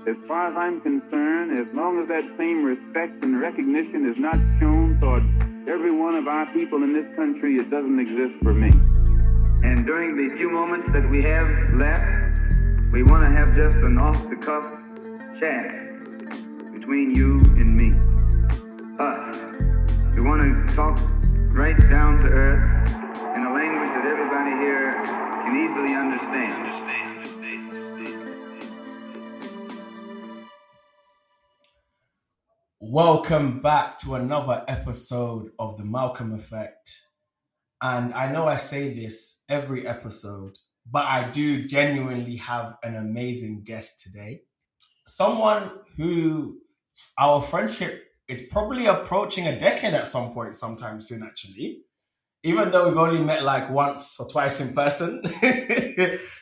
As far as I'm concerned, as long as that same respect and recognition is not shown toward every one of our people in this country, it doesn't exist for me. And during the few moments that we have left, we want to have just an off-the-cuff chat between you and me. Us. We want to talk right down to earth in a language that everybody here can easily understand. Welcome back to another episode of The Malcolm Effect. And I know I say this every episode, but I do genuinely have an amazing guest today. Someone who our friendship is probably approaching a decade at some point, sometime soon, actually. Even though we've only met like once or twice in person,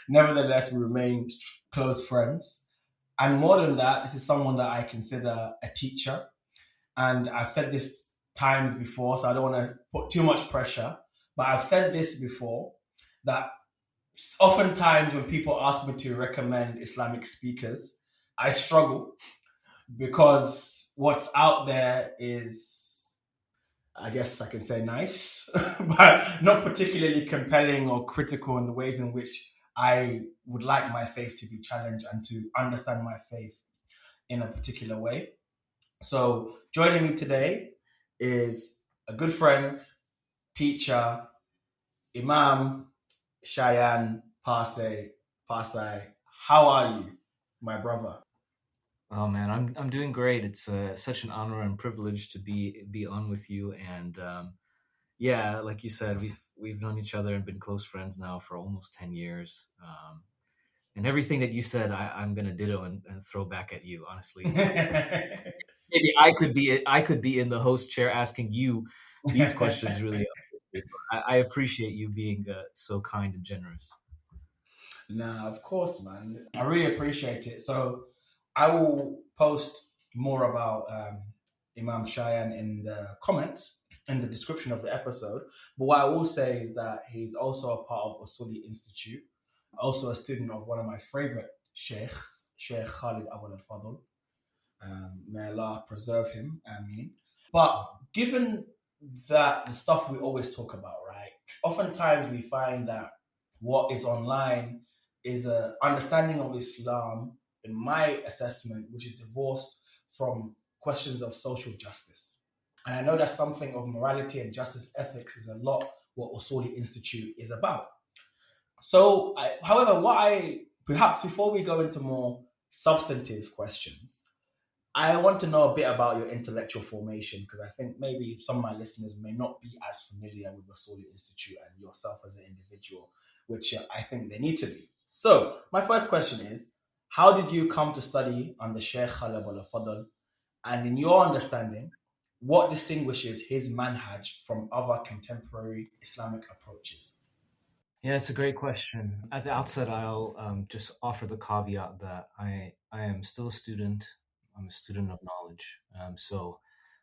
nevertheless, we remain close friends. And more than that, this is someone that I consider a teacher. And I've said this times before, so I don't want to put too much pressure. But I've said this before, that oftentimes when people ask me to recommend Islamic speakers, I struggle because what's out there is, I guess I can say nice, but not particularly compelling or critical in the ways in which I would like my faith to be challenged and to understand my faith in a particular way. So joining me today is a good friend, teacher, Imam Shayan Parsai. How are you, my brother? Oh man, I'm doing great. It's such an honor and privilege to be on with you. And yeah, like you said, we've known each other and been close friends now for almost 10 years. And everything that you said, I'm gonna ditto and throw back at you. Honestly, maybe I could be in the host chair asking you these questions. Really, I appreciate you being so kind and generous. Nah, of course, man. I really appreciate it. So I will post more about Imam Shayan in the comments in the description of the episode. But what I will say is that he's also a part of Usuli Institute, also a student of one of my favorite sheikhs, Sheikh Khalid Abul al-Fadl. May Allah preserve him. Ameen. But given that the stuff we always talk about, right? Oftentimes we find that what is online is an understanding of Islam, in my assessment, which is divorced from questions of social justice. And I know that something of morality and justice ethics is a lot what Usuli Institute is about. So, perhaps before we go into more substantive questions, I want to know a bit about your intellectual formation because I think maybe some of my listeners may not be as familiar with the Soli Institute and yourself as an individual, which I think they need to be. So, my first question is, how did you come to study under Sheikh Khalid al-Fadl? And in your understanding, what distinguishes his manhaj from other contemporary Islamic approaches? Yeah, it's a great question. At the outset, I'll just offer the caveat that I am still a student. I'm a student of knowledge. So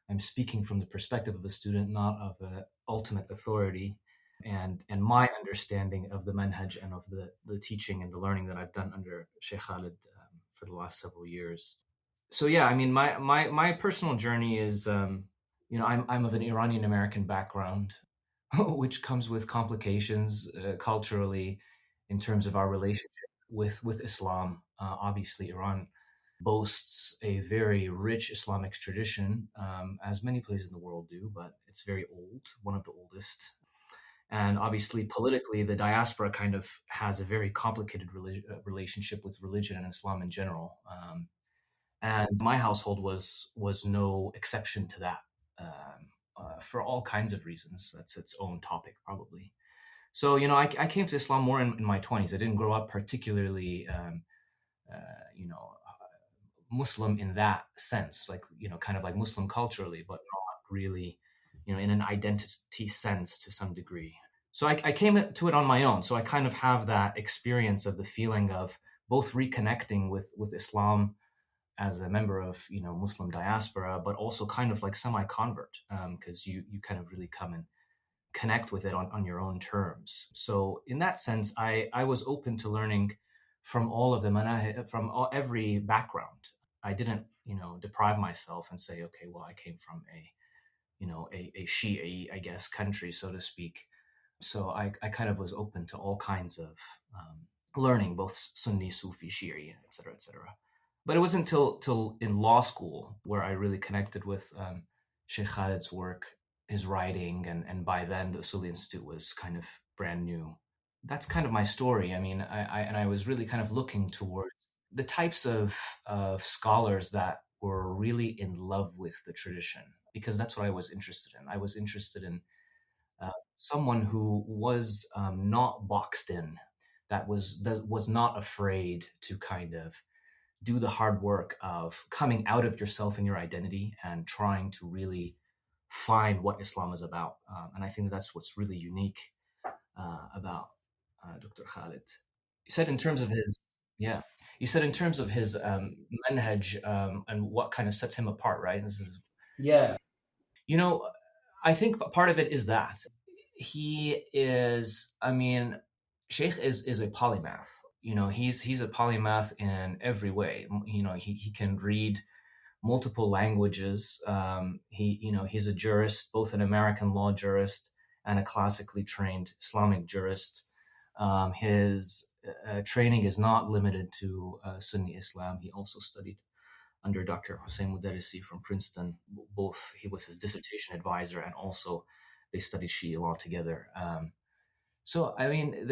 I'm speaking from the perspective of a student, not of an ultimate authority. And my understanding of the manhaj and of the teaching and the learning that I've done under Sheikh Khalid for the last several years. So yeah, I mean, my personal journey is, I'm of an Iranian American background, which comes with complications culturally in terms of our relationship with Islam. Obviously, Iran boasts a very rich Islamic tradition, as many places in the world do, but it's very old, one of the oldest. And obviously, politically, the diaspora kind of has a very complicated relationship with religion and Islam in general. And my household was no exception to that. For all kinds of reasons. That's its own topic, probably. So, I came to Islam more in my 20s. I didn't grow up particularly, you know, Muslim in that sense, like, kind of like Muslim culturally, but not really, in an identity sense to some degree. So I came to it on my own. So I kind of have that experience of the feeling of both reconnecting with Islam as a member of Muslim diaspora, but also kind of like semi-convert, because you kind of really come and connect with it on your own terms. So in that sense, I was open to learning from all of them, and every background. I didn't, deprive myself and say, okay, well, I came from a Shia, I guess, country, so to speak. So I kind of was open to all kinds of learning, both Sunni, Sufi, Shia, et cetera, et cetera. But it wasn't till in law school where I really connected with Sheikh Khalid's work, his writing, and by then the Usuli Institute was kind of brand new. That's kind of my story. I mean, I was really kind of looking towards the types of scholars that were really in love with the tradition, because that's what I was interested in. I was interested in someone who was not boxed in, that was not afraid to kind of do the hard work of coming out of yourself and your identity and trying to really find what Islam is about. And I think that's what's really unique about Dr. Khalid. You said in terms of his, yeah, you said in terms of his manhaj, and what kind of sets him apart, right? This is, Yeah. you know, I think part of it is that he is, I mean, Sheikh is a polymath. He's a polymath in every way. He can read multiple languages. He's a jurist, both an American law jurist and a classically trained Islamic jurist. His training is not limited to Sunni Islam. He also studied under Dr. Hussein Mudarrisi from Princeton. Both, he was his dissertation advisor, and also they studied Shia law together. So I mean,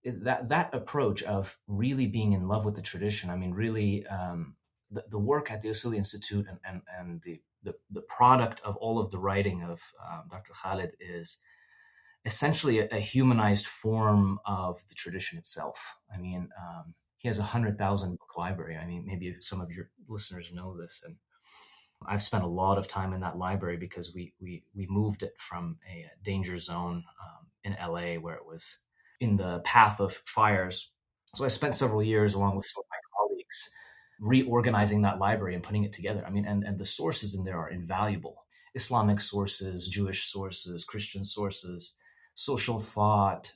that approach of really being in love with the tradition. I mean, really, the work at the Usuli Institute, and the product of all of the writing of Dr. Khalid is essentially a humanized form of the tradition itself. I mean, he has 100,000 book library. I mean, maybe some of your listeners know this, and I've spent a lot of time in that library because we moved it from a danger zone in LA, where it was in the path of fires. So I spent several years along with some of my colleagues reorganizing that library and putting it together. I mean, and the sources in there are invaluable. Islamic sources, Jewish sources, Christian sources, social thought,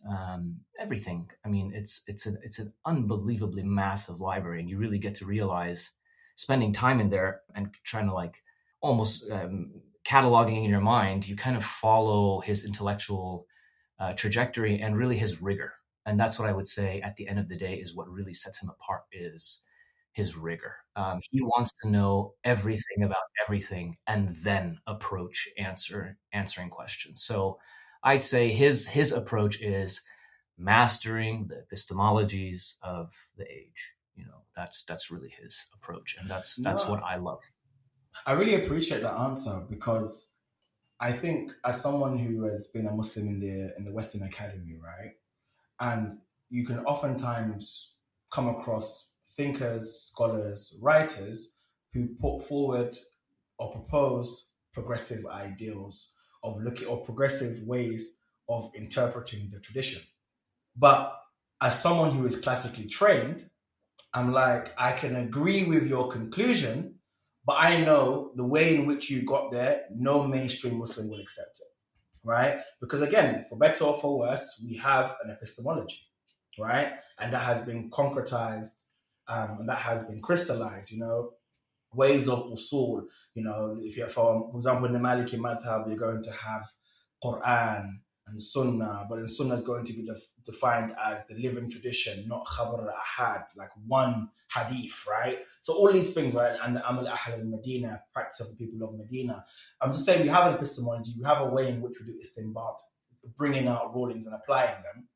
everything. I mean, it's an unbelievably massive library, and you really get to realize, spending time in there and trying to like almost cataloging in your mind, you kind of follow his intellectual trajectory and really his rigor. And that's what I would say at the end of the day is what really sets him apart, is his rigor. He wants to know everything about everything and then approach answering questions. So I'd say his approach is mastering the epistemologies of the age. That's really his approach, and that's No, what I love. I really appreciate that answer, because I think, as someone who has been a Muslim in the Western Academy, right, and you can oftentimes come across thinkers, scholars, writers who put forward or propose progressive ideals of looking, or progressive ways of interpreting the tradition. But as someone who is classically trained, I'm like, I can agree with your conclusion, but I know the way in which you got there, no mainstream Muslim will accept it, right? Because again, for better or for worse, we have an epistemology, right? And that has been concretized, and that has been crystallized, ways of usul. If you're, for example, in the Maliki madhab, you're going to have Quran and Sunnah, but then Sunnah is going to be defined as the living tradition, not khabar al-ahad, like one hadith, right? So all these things, right? And the Amal Ahl al-Medina, practice of the people of Medina. I'm just saying, we have an epistemology, we have a way in which we do istinbat, bringing out rulings and applying them.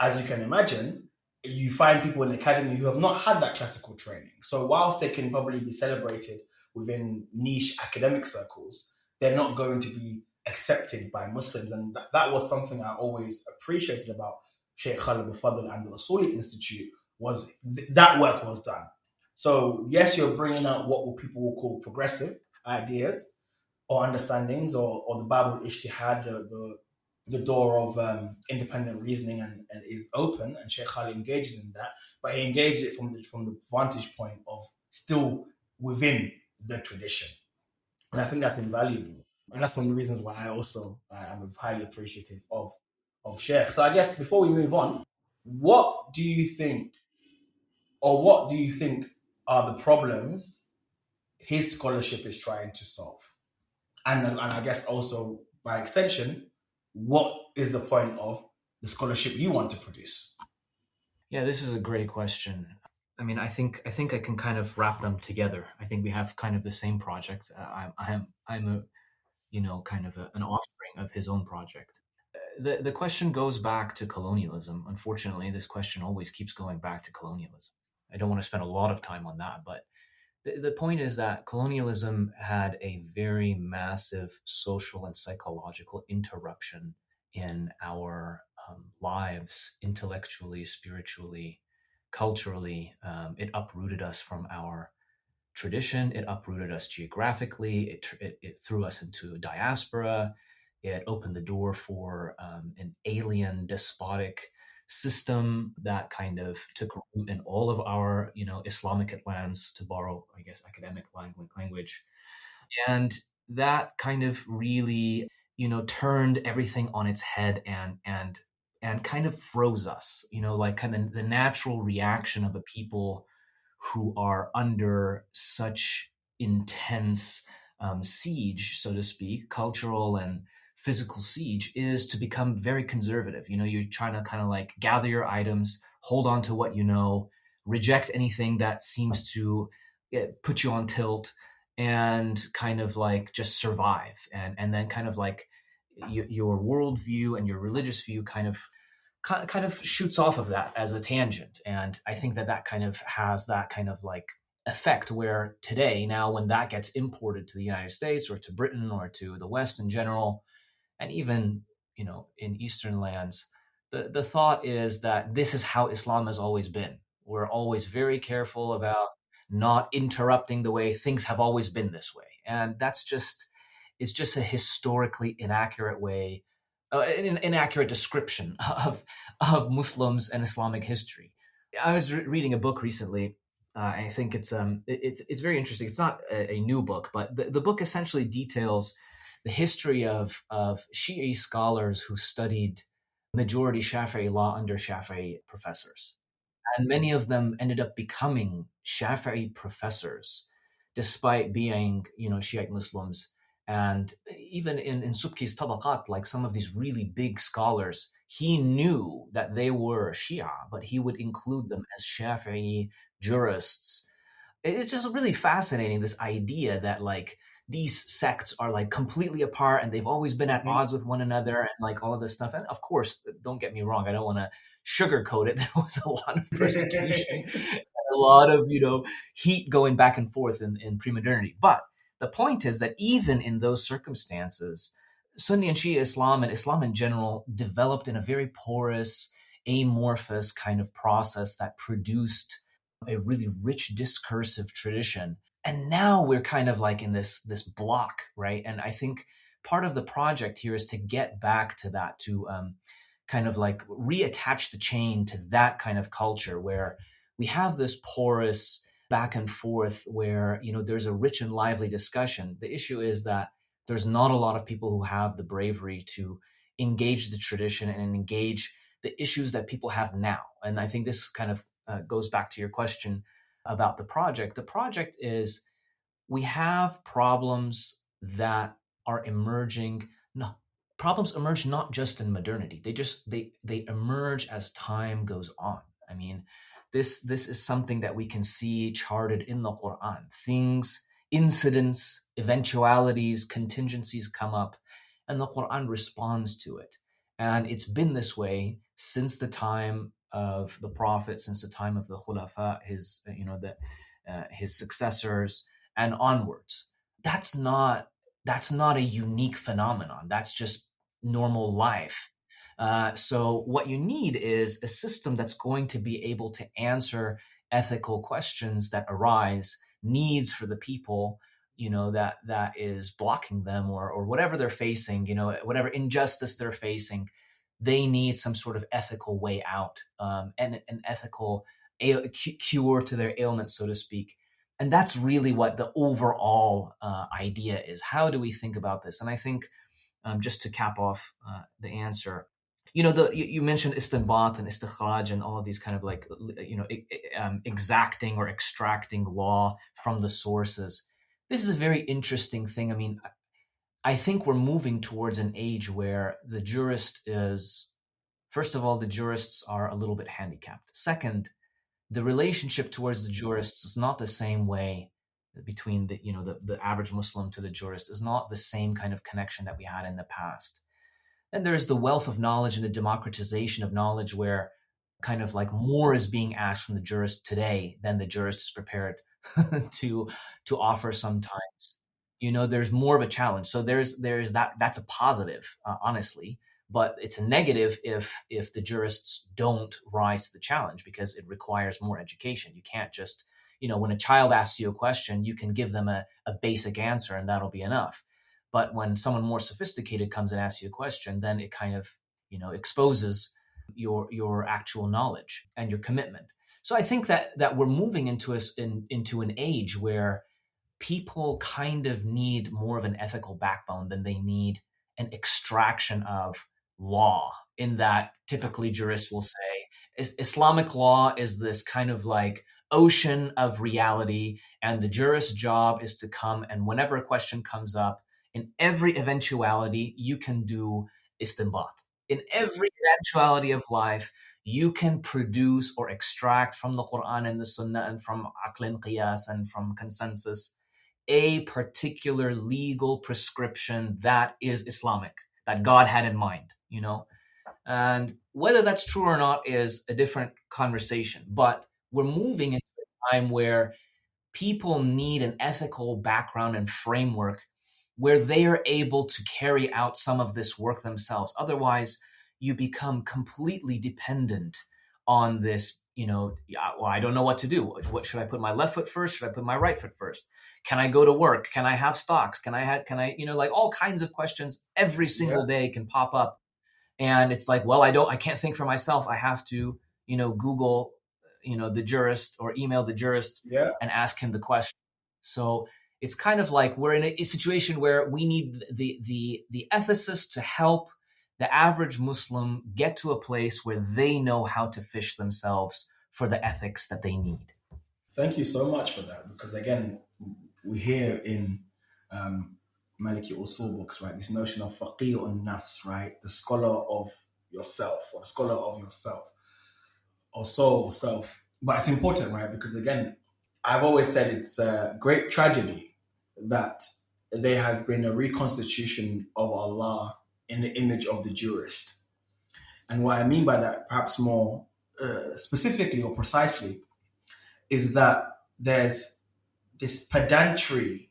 As you can imagine, you find people in the academy who have not had that classical training. So whilst they can probably be celebrated within niche academic circles, they're not going to be accepted by Muslims. And that was something I always appreciated about Sheikh Khalid al-Fadl and the Usuli Institute, was that work was done. So yes, you're bringing out what people will call progressive ideas or understandings, or the Bible Ijtihad, the door of independent reasoning, and is open, and Sheikh Khalid engages in that, but he engages it from the vantage point of still within the tradition, and I think that's invaluable, and that's one of the reasons why I'm highly appreciative of Sheikh. So I guess before we move on, what do you think or what do you think are the problems his scholarship is trying to solve? And I guess also by extension, what is the point of the scholarship you want to produce? Yeah, this is a great question. I mean, I think I can kind of wrap them together. I think we have kind of the same project. I'm a kind of an offspring of his own project. The question goes back to colonialism. Unfortunately, this question always keeps going back to colonialism. I don't want to spend a lot of time on that, but the point is that colonialism had a very massive social and psychological interruption in our lives, intellectually, spiritually, culturally. It uprooted us from our tradition. It uprooted us geographically. It threw us into diaspora. It opened the door for an alien, despotic system that kind of took root in all of our, Islamic lands, to borrow, I guess, academic language. And that kind of really, turned everything on its head and kind of froze us, like kind of the natural reaction of a people who are under such intense siege, so to speak, cultural and physical siege, is to become very conservative. You're trying to kind of like gather your items, hold on to what you know, reject anything that seems to put you on tilt, and kind of like just survive. And then kind of like your worldview and your religious view kind of shoots off of that as a tangent. And I think that kind of has that kind of like effect where today, now when that gets imported to the United States or to Britain or to the West in general, and even, in Eastern lands, the thought is that this is how Islam has always been. We're always very careful about not interrupting the way things have always been this way. And it's just a historically inaccurate way, an inaccurate description of Muslims and Islamic history. I was reading a book recently. I think it's very interesting. It's not a new book, but the book essentially details the history of Shi'i scholars who studied majority Shafi'i law under Shafi'i professors. And many of them ended up becoming Shafi'i professors, despite being, Shiite Muslims. And even in Subki's Tabaqat, like some of these really big scholars, he knew that they were Shia, but he would include them as Shafi'i jurists. It's just really fascinating, this idea that like these sects are like completely apart and they've always been at odds with one another and like all of this stuff. And of course, don't get me wrong, I don't want to sugarcoat it. There was a lot of persecution, a lot of, heat going back and forth in pre-modernity. But the point is that even in those circumstances, Sunni and Shia Islam and Islam in general developed in a very porous, amorphous kind of process that produced a really rich discursive tradition. And now we're kind of like in this block, right? And I think part of the project here is to get back to that, to kind of like reattach the chain to that kind of culture where we have this porous back and forth where, there's a rich and lively discussion. The issue is that there's not a lot of people who have the bravery to engage the tradition and engage the issues that people have now. And I think this kind of goes back to your question about the project. The project is, we have problems that are emerging. No, problems emerge not just in modernity. They emerge as time goes on. I mean, this is something that we can see charted in the Quran. Things, incidents, eventualities, contingencies come up, and the Quran responds to it. And it's been this way since the time of the Prophet, since the time of the Khulafa, his successors, and onwards. That's not a unique phenomenon. That's just normal life. So what you need is a system that's going to be able to answer ethical questions that arise, needs for the people, that is blocking them, or whatever they're facing, whatever injustice they're facing. They need some sort of ethical way out, and an ethical cure to their ailment, so to speak. And that's really what the overall idea is. How do we think about this? And I think, just to cap off the answer, you mentioned istinbat and istikhraj and all of these kind of like exacting or extracting law from the sources. This is a very interesting thing. I mean, I think we're moving towards an age where the jurist is, first of all, the jurists are a little bit handicapped. Second, the relationship towards the jurists is not the same way between the average Muslim to the jurist, is not the same kind of connection that we had in the past. And there's the wealth of knowledge and the democratization of knowledge where kind of like more is being asked from the jurist today than the jurist is prepared to offer sometimes. There's more of a challenge. So there's that's a positive, honestly, but it's a negative if the jurists don't rise to the challenge because it requires more education. You can't just, when a child asks you a question, you can give them a basic answer and that'll be enough. But when someone more sophisticated comes and asks you a question, then it kind of, exposes your actual knowledge and your commitment. So I think that we're moving into an age where people kind of need more of an ethical backbone than they need an extraction of law. In that, typically jurists will say Islamic law is this kind of like ocean of reality, and the jurist's job is to come and whenever a question comes up, in every eventuality, you can do istinbat. In every eventuality of life, you can produce or extract from the Quran and the Sunnah and from aql and qiyas and from consensus a particular legal prescription that is Islamic, that God had in mind. And whether that's true or not is a different conversation. But we're moving into a time where people need an ethical background and framework where they are able to carry out some of this work themselves. Otherwise, you become completely dependent on this, well, I don't know what to do. What should I put my left foot first? Should I put my right foot first? Can I go to work? Can I have stocks? Can I, like all kinds of questions every single day can pop up. And it's like, well, I can't think for myself. I have to, Google, the jurist or email the jurist and ask him the question. So it's kind of like we're in a situation where we need the ethicists to help the average Muslim get to a place where they know how to fish themselves for the ethics that they need. Thank you so much for that, because again, we hear in Maliki Usul books, right, this notion of faqih nafs, right, the scholar of yourself, or the scholar of yourself, or soul, or self. But it's important, right, because again, I've always said it's a great tragedy that there has been a reconstitution of Allah in the image of the jurist. And what I mean by that, perhaps more specifically or precisely, is that there's this pedantry.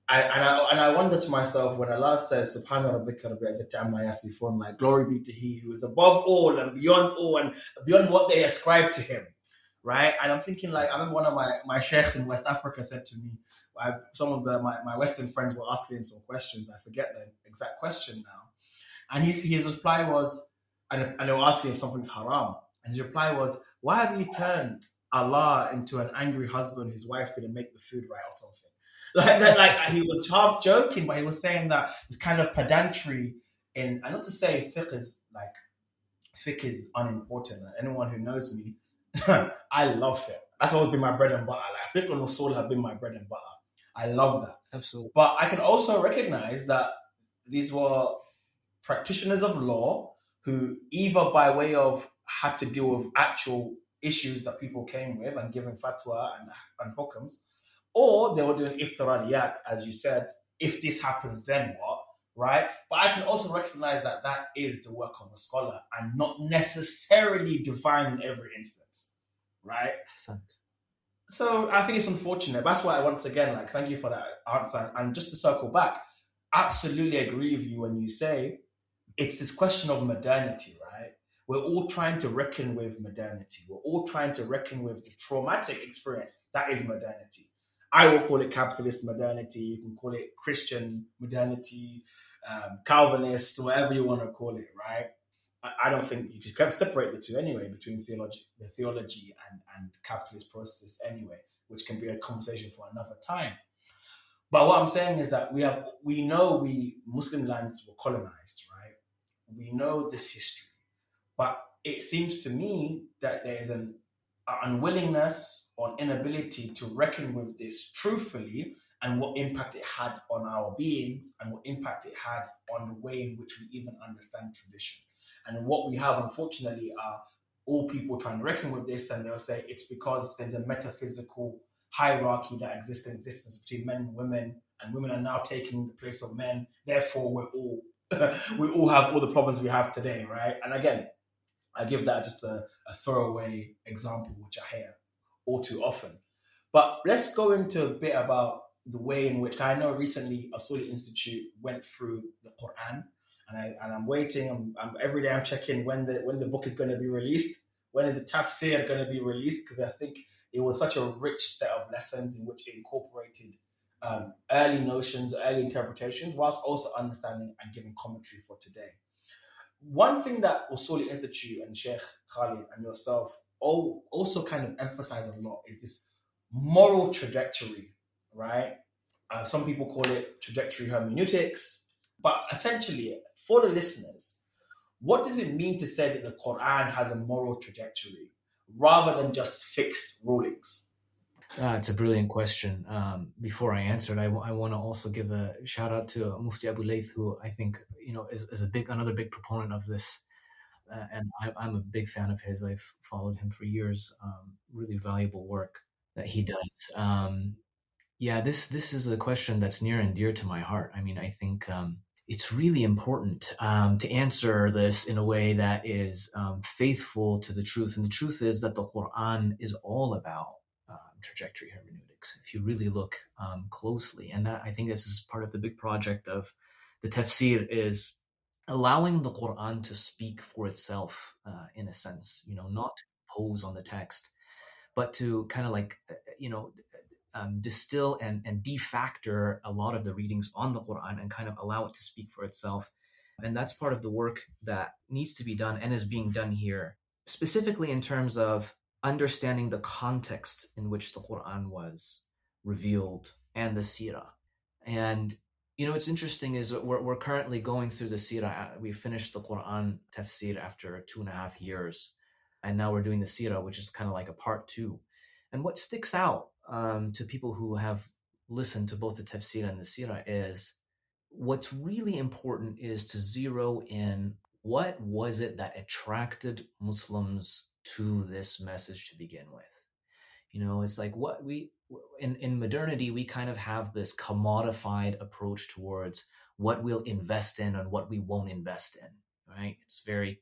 I wonder to myself when Allah says, Subhana rabbika rabbil izzati amma yasifun, like glory be to He who is above all and beyond what they ascribe to Him, right? And I'm thinking, like, I remember one of my sheikhs in West Africa said to me, some of my Western friends were asking him some questions. I forget the exact question now. And his reply was, and they were asking if something's haram. And his reply was, why have you turned Allah into an angry husband whose wife didn't make the food right or something? Like that, like he was half joking, but he was saying that it's kind of pedantry and not to say fiqh is unimportant. Anyone who knows me, I love fiqh. That's always been my bread and butter. Like fiqh and usul have been my bread and butter. I love that. Absolutely. But I can also recognize that these were practitioners of law who either by way of had to deal with actual issues that people came with and giving fatwa and hukams, or they were doing iftiraliyat, as you said, if this happens, then what, right? But I can also recognize that that is the work of a scholar and not necessarily divine in every instance, right? So I think it's unfortunate. That's why I once again, like, thank you for that answer. And just to circle back, absolutely agree with you when you say it's this question of modernity, right? We're all trying to reckon with modernity. We're all trying to reckon with the traumatic experience that is modernity. I will call it capitalist modernity. You can call it Christian modernity, Calvinist, whatever you want to call it, right? I don't think you can separate the two anyway, between the theology and capitalist processes anyway, which can be a conversation for another time. But what I'm saying is that we know Muslim lands were colonized, right? We know this history. But it seems to me that there is an unwillingness or inability to reckon with this truthfully, and what impact it had on our beings, and what impact it had on the way in which we even understand tradition. And what we have, unfortunately, are all people trying to reckon with this, and they'll say it's because there's a metaphysical hierarchy that exists in existence between men and women, and women are now taking the place of men. Therefore, we're all we all have all the problems we have today, right? And again, I give that just a throwaway example, which I hear all too often. But let's go into a bit about the way in which I know recently Asuli Institute went through the Quran, and I'm waiting. Every day I'm checking when the book is going to be released. When is the tafsir going to be released? Because I think it was such a rich set of lessons in which it incorporated early notions, early interpretations, whilst also understanding and giving commentary for today. One thing that Usuli Institute and Sheikh Khalid and yourself all also kind of emphasize a lot is this moral trajectory, right? Some people call it trajectory hermeneutics, but essentially, for the listeners, what does it mean to say that the Quran has a moral trajectory rather than just fixed rulings? It's a brilliant question. Before I answer it, I want to also give a shout out to Mufti Abu Layth, who I think is another big proponent of this, and I'm a big fan of his. I've followed him for years. Really valuable work that he does. Yeah, this is a question that's near and dear to my heart. I mean, I think it's really important to answer this in a way that is faithful to the truth. And the truth is that the Quran is all about trajectory hermeneutics, if you really look closely. And that, I think this is part of the big project of the tafsir, is allowing the Quran to speak for itself, in a sense, not to impose on the text, but to kind of like, distill and defactor a lot of the readings on the Quran and kind of allow it to speak for itself. And that's part of the work that needs to be done and is being done here, specifically in terms of understanding the context in which the Quran was revealed and the Sirah. And what's interesting is that we're currently going through the Sirah. We finished the Quran tafsir after 2.5 years, and now we're doing the Sirah, which is kind of like a part 2. And what sticks out to people who have listened to both the tafsir and the Sirah is what's really important is to zero in what was it that attracted Muslims to this message to begin with. It's like what we in modernity, we kind of have this commodified approach towards what we'll invest in and what we won't invest in, right? It's very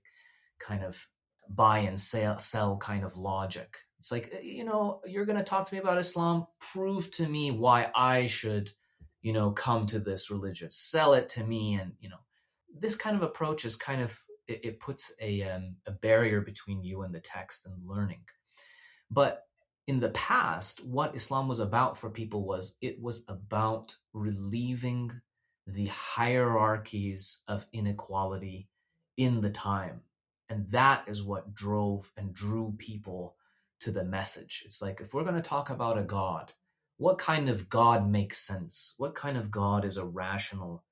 kind of buy and sell kind of logic. It's like, you're going to talk to me about Islam, prove to me why I should, come to this religion, sell it to me. And, this kind of approach is kind of, it puts a barrier between you and the text and learning. But in the past, what Islam was about for people was about relieving the hierarchies of inequality in the time. And that is what drove and drew people to the message. It's like, if we're going to talk about a God, what kind of God makes sense? What kind of God is a rational,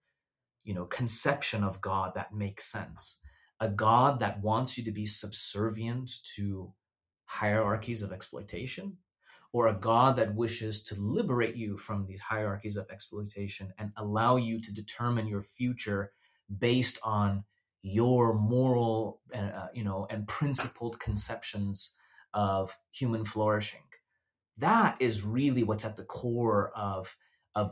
conception of God that makes sense? A God that wants you to be subservient to hierarchies of exploitation, or a God that wishes to liberate you from these hierarchies of exploitation and allow you to determine your future based on your moral and principled conceptions of human flourishing. That is really what's at the core of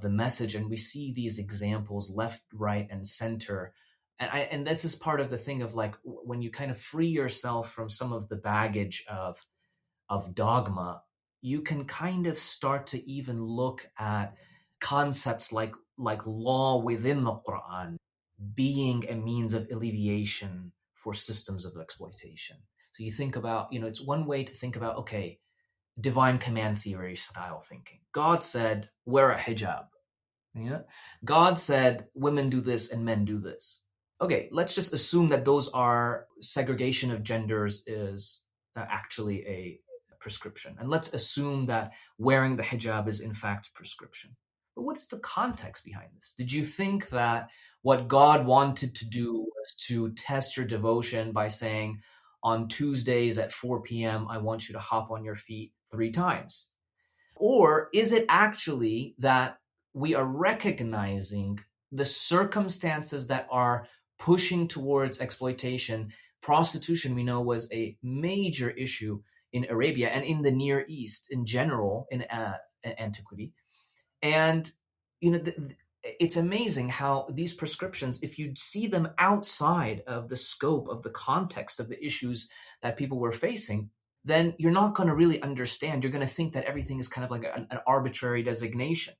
the message. And we see these examples left, right, and center. And this is part of the thing of like, when you kind of free yourself from some of the baggage of dogma, you can kind of start to even look at concepts like law within the Quran being a means of alleviation for systems of exploitation. So you think about, it's one way to think about, okay, divine command theory style thinking. God said, wear a hijab. Yeah. God said, women do this and men do this. Okay, let's just assume that those are segregation of genders is actually a prescription. And let's assume that wearing the hijab is in fact prescription. But what is the context behind this? Did you think that what God wanted to do was to test your devotion by saying, on Tuesdays at 4 p.m., I want you to hop on your feet 3 times? Or is it actually that we are recognizing the circumstances that are pushing towards exploitation? Prostitution, we know, was a major issue in Arabia and in the Near East in general in antiquity. And it's amazing how these prescriptions, if you see them outside of the scope of the context of the issues that people were facing, then you're not going to really understand. You're going to think that everything is kind of like an arbitrary designation.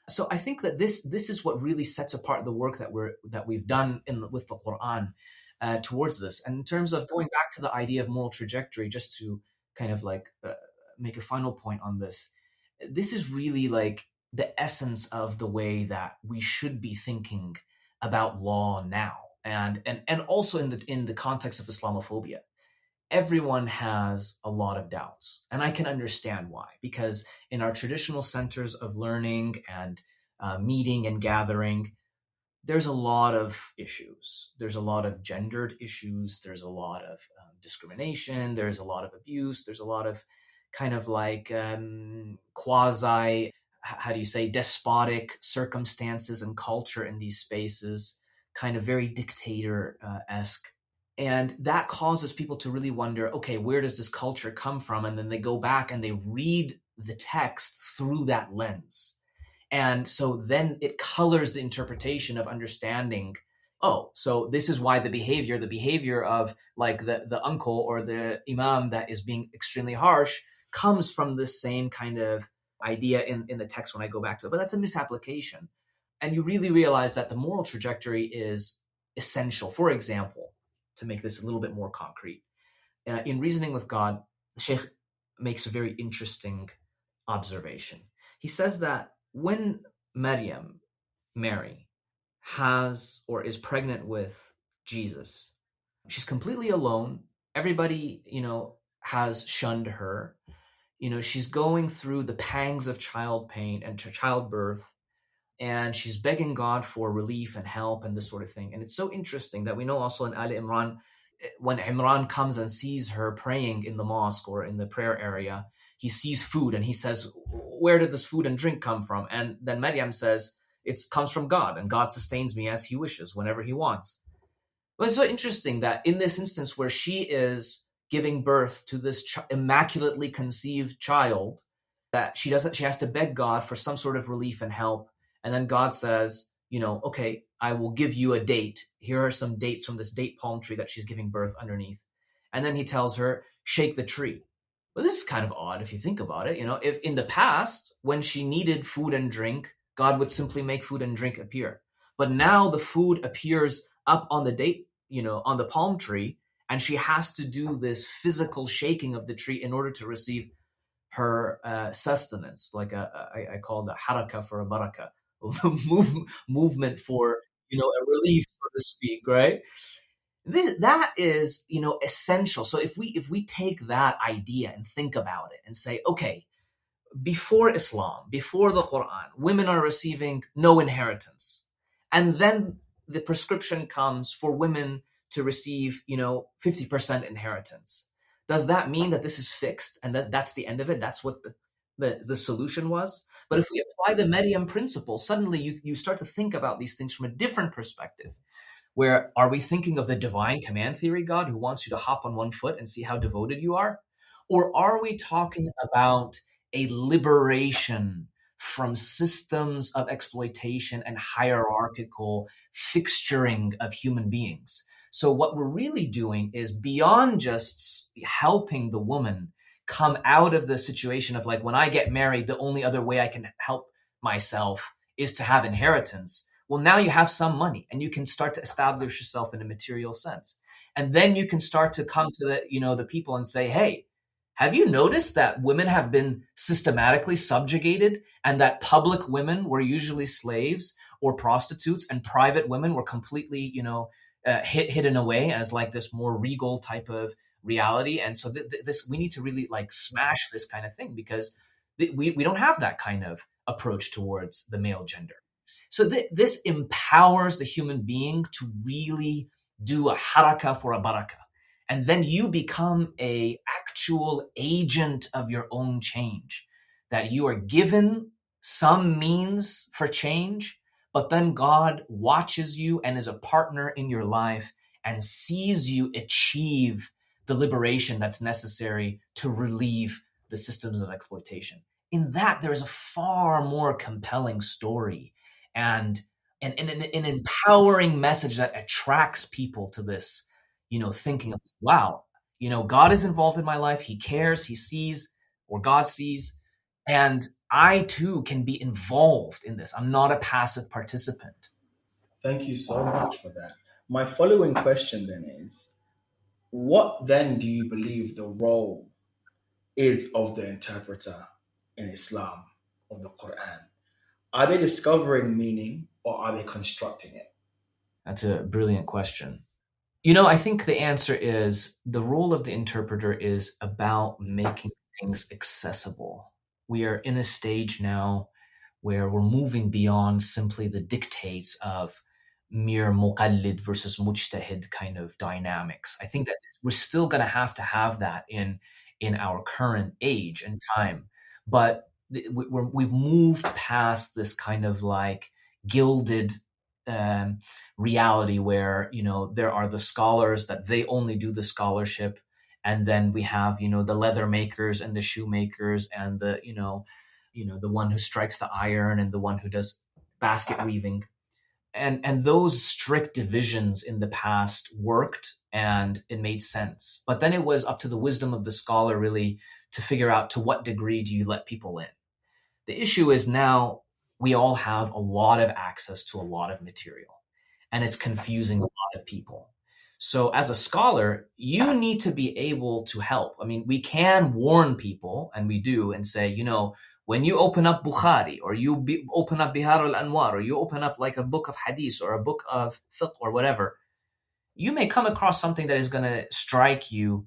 So I think that this is what really sets apart the work that we've done with the Quran towards this. And in terms of going back to the idea of moral trajectory, just to kind of like make a final point on this, this is really like the essence of the way that we should be thinking about law now, and also in the context of Islamophobia. Everyone has a lot of doubts, and I can understand why, because in our traditional centers of learning and meeting and gathering, there's a lot of issues. There's a lot of gendered issues. There's a lot of discrimination. There's a lot of abuse. There's a lot of kind of like quasi, how do you say, despotic circumstances and culture in these spaces, kind of very dictator-esque. And that causes people to really wonder, okay, where does this culture come from? And then they go back and they read the text through that lens. And so then it colors the interpretation of understanding, oh, so this is why the behavior of like the uncle or the imam that is being extremely harsh comes from the same kind of idea in the text when I go back to it. But that's a misapplication. And you really realize that the moral trajectory is essential. For example, to make this a little bit more concrete, in Reasoning with God, the Sheikh makes a very interesting observation. He says that when Maryam, Mary, has or is pregnant with Jesus, she's completely alone. Everybody, has shunned her. She's going through the pangs of child pain and childbirth, and she's begging God for relief and help and this sort of thing. And it's so interesting that we know also in Ali Imran, when Imran comes and sees her praying in the mosque or in the prayer area, he sees food and he says, where did this food and drink come from? And then Maryam says, it comes from God, and God sustains me as he wishes, whenever he wants. But it's so interesting that in this instance where she is giving birth to this immaculately conceived child, that she has to beg God for some sort of relief and help. And then God says, okay, I will give you a date. Here are some dates from this date palm tree that she's giving birth underneath. And then he tells her, shake the tree. Well, this is kind of odd if you think about it. If in the past, when she needed food and drink, God would simply make food and drink appear. But now the food appears up on the date, on the palm tree, and she has to do this physical shaking of the tree in order to receive her sustenance, like I call it a haraka for a baraka, movement for a relief, so to speak, right? That is essential. So if we take that idea and think about it and say, okay, before Islam, before the Quran, women are receiving no inheritance, and then the prescription comes for women to receive 50% inheritance. Does that mean that this is fixed and that's the end of it? That's what the solution was? But if we apply the Maryam principle, suddenly you start to think about these things from a different perspective. Where are we thinking of the divine command theory God who wants you to hop on one foot and see how devoted you are? Or are we talking about a liberation from systems of exploitation and hierarchical fixturing of human beings? So what we're really doing is, beyond just helping the woman come out of the situation of like, when I get married, the only other way I can help myself is to have inheritance. Well, now you have some money and you can start to establish yourself in a material sense. And then you can start to come to the people and say, hey, have you noticed that women have been systematically subjugated, and that public women were usually slaves or prostitutes, and private women were completely, hidden away as like this more regal type of reality? And so this, we need to really like smash this kind of thing, because we don't have that kind of approach towards the male gender. So this empowers the human being to really do a haraka for a baraka. And then you become a actual agent of your own change, that you are given some means for change, but then God watches you and is a partner in your life and sees you achieve the liberation that's necessary to relieve the systems of exploitation. In that, there is a far more compelling story and an empowering message that attracts people to this, thinking of, wow, God is involved in my life. He cares, he sees, or God sees, and I too can be involved in this. I'm not a passive participant. Thank you so much for that. My following question then is, what then do you believe the role is of the interpreter in Islam of the Quran? Are they discovering meaning or are they constructing it? That's a brilliant question. I think the answer is the role of the interpreter is about making things accessible. We are in a stage now where we're moving beyond simply the dictates of mere muqallid versus mujtahid kind of dynamics. I think that we're still going to have that in our current age and time, but we've moved past this kind of like gilded um, reality where there are the scholars that they only do the scholarship, and then we have the leather makers and the shoemakers and the one who strikes the iron and the one who does basket weaving, and those strict divisions in the past worked and it made sense, but then it was up to the wisdom of the scholar really to figure out to what degree do you let people in. The issue is now we all have a lot of access to a lot of material, and it's confusing a lot of people. So as a scholar, you need to be able to help. I mean, we can warn people, and we do, and say, when you open up Bukhari, or open up Bihar al-Anwar, or you open up like a book of hadith or a book of fiqh or whatever, you may come across something that is going to strike you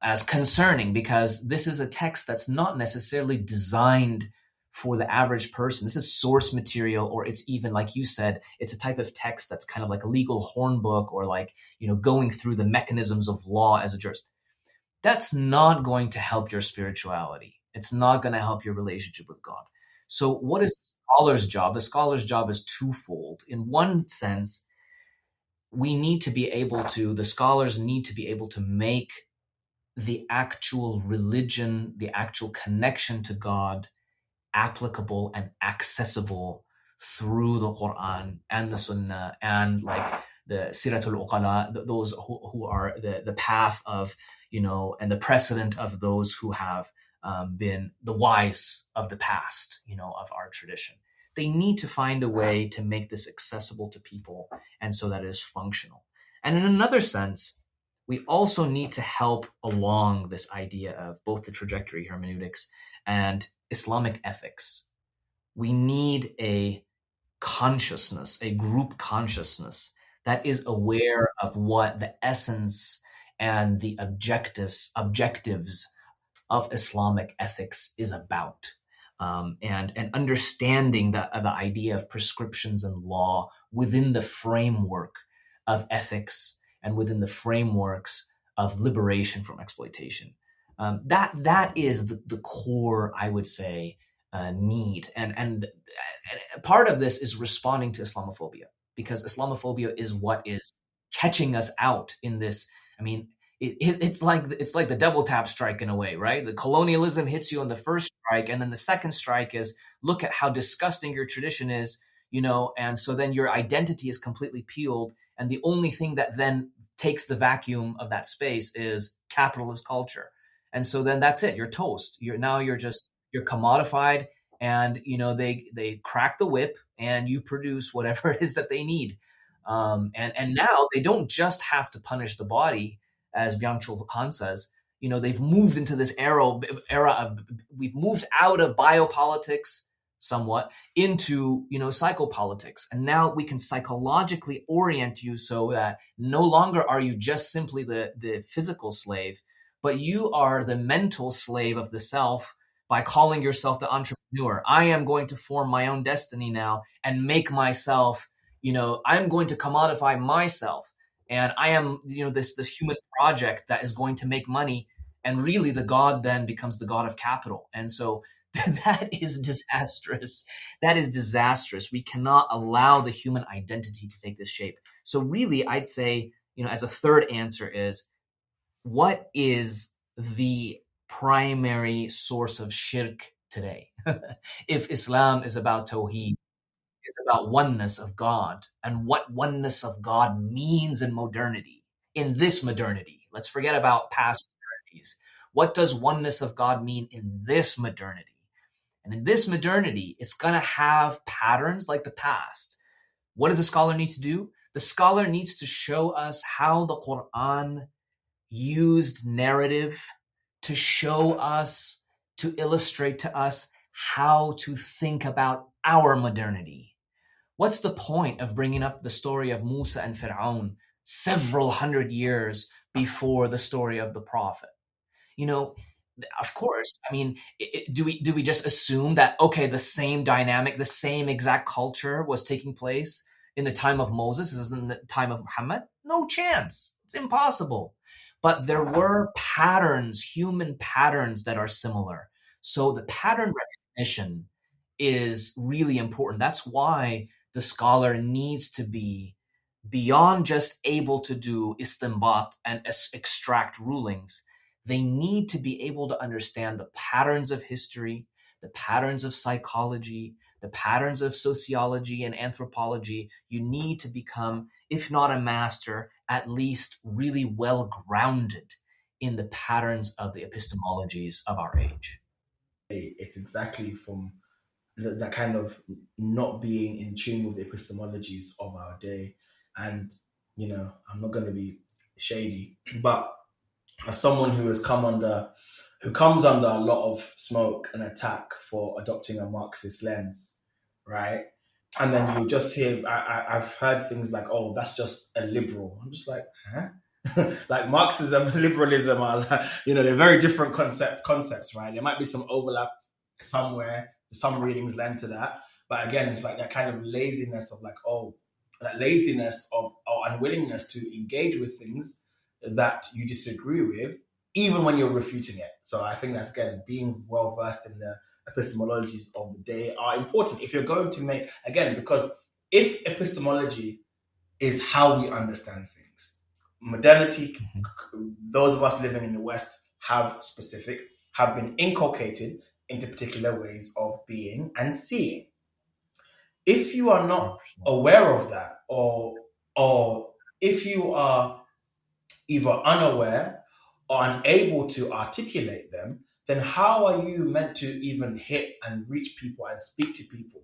as concerning, because this is a text that's not necessarily designed for the average person. This is source material, or it's even, like you said, it's a type of text that's kind of like a legal horn book, or like, going through the mechanisms of law as a jurist. That's not going to help your spirituality. It's not going to help your relationship with God. So what is the scholar's job? The scholar's job is twofold. In one sense, the scholars need to be able to make the actual religion, the actual connection to God, applicable and accessible through the Quran and the Sunnah and like the Siratul Uqala, those who are the path of, and the precedent of those who have been the wise of the past, of our tradition. They need to find a way to make this accessible to people, and so that it is functional. And in another sense, we also need to help along this idea of both the trajectory hermeneutics and Islamic ethics. We need a consciousness, a group consciousness that is aware of what the essence and the objectives of Islamic ethics is about. And understanding the idea of prescriptions and law within the framework of ethics and within the frameworks of liberation from exploitation. That is the core, I would say, need. And part of this is responding to Islamophobia, because Islamophobia is what is catching us out in this. I mean, it's like the double tap strike in a way, right? The colonialism hits you on the first strike, and then the second strike is, look at how disgusting your tradition is, and so then your identity is completely peeled, and the only thing that then takes the vacuum of that space is capitalist culture. And so then that's it. You're toast. You're commodified, and they crack the whip and you produce whatever it is that they need. And now they don't just have to punish the body, as Byung-Chul Han says. They've moved into this era of, we've moved out of biopolitics somewhat into psychopolitics, and now we can psychologically orient you so that no longer are you just simply the physical slave, but you are the mental slave of the self by calling yourself the entrepreneur. I am going to form my own destiny now and make myself, I'm going to commodify myself. and I am, this human project that is going to make money, and really the god then becomes the god of capital. And so that is disastrous. That is disastrous. We cannot allow the human identity to take this shape. So really, I'd say, as a third answer is, what is the primary source of shirk today? If Islam is about tawheed, is about oneness of God, and what oneness of God means in modernity, in this modernity. Let's forget about past modernities. What does oneness of God mean in this modernity? And in this modernity, it's going to have patterns like the past. What does a scholar need to do? The scholar needs to show us how the Quran used narrative to show us, to illustrate to us how to think about our modernity. What's the point of bringing up the story of Musa and Fir'aun several hundred years before the story of the Prophet? Of course, I mean, do we just assume that, okay, the same dynamic, the same exact culture was taking place in the time of Moses as in the time of Muhammad? No chance. It's impossible. But there were patterns, human patterns that are similar. So the pattern recognition is really important. That's why the scholar needs to be beyond just able to do istinbat and extract rulings. They need to be able to understand the patterns of history, the patterns of psychology, the patterns of sociology and anthropology. You need to become, if not a master, at least really well grounded in the patterns of the epistemologies of our age. It's exactly from that kind of not being in tune with the epistemologies of our day. And, I'm not going to be shady, but as someone who comes under a lot of smoke and attack for adopting a Marxist lens, right? And then you just hear, I've heard things like, oh, that's just a liberal. I'm just like, huh? Like Marxism and liberalism are, they're very different concepts, right? There might be some overlap somewhere, some readings lend to that. But again, it's like that kind of laziness of or unwillingness to engage with things that you disagree with, even when you're refuting it. So I think that's, again, being well versed in the epistemologies of the day are important if you're going to make, again, because if epistemology is how we understand things, modernity, those of us living in the West have been inculcated into particular ways of being and seeing. If you are not aware of that, or if you are either unaware or unable to articulate them, then how are you meant to even hit and reach people and speak to people?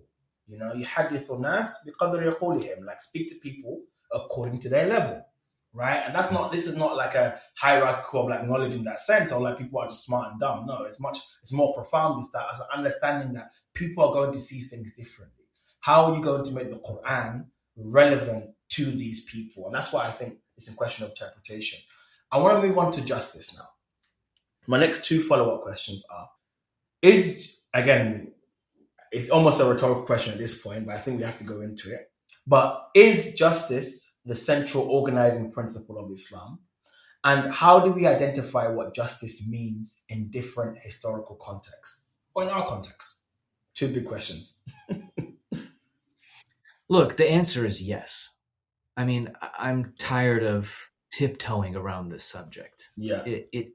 يحدث الناس بقدر يقولهم, like speak to people according to their level, right? And this is not like a hierarchy of like knowledge in that sense, or like people are just smart and dumb. No, it's more profound. It's that as an understanding that people are going to see things differently. How are you going to make the Quran relevant to these people? And that's why I think it's a question of interpretation. I want to move on to justice now. My next two follow-up questions are, again, it's almost a rhetorical question at this point, but I think we have to go into it. But is justice the central organizing principle of Islam? And how do we identify what justice means in different historical contexts, or in our context? Two big questions. Look, the answer is yes. I mean, I'm tired of tiptoeing around this subject. Yeah. It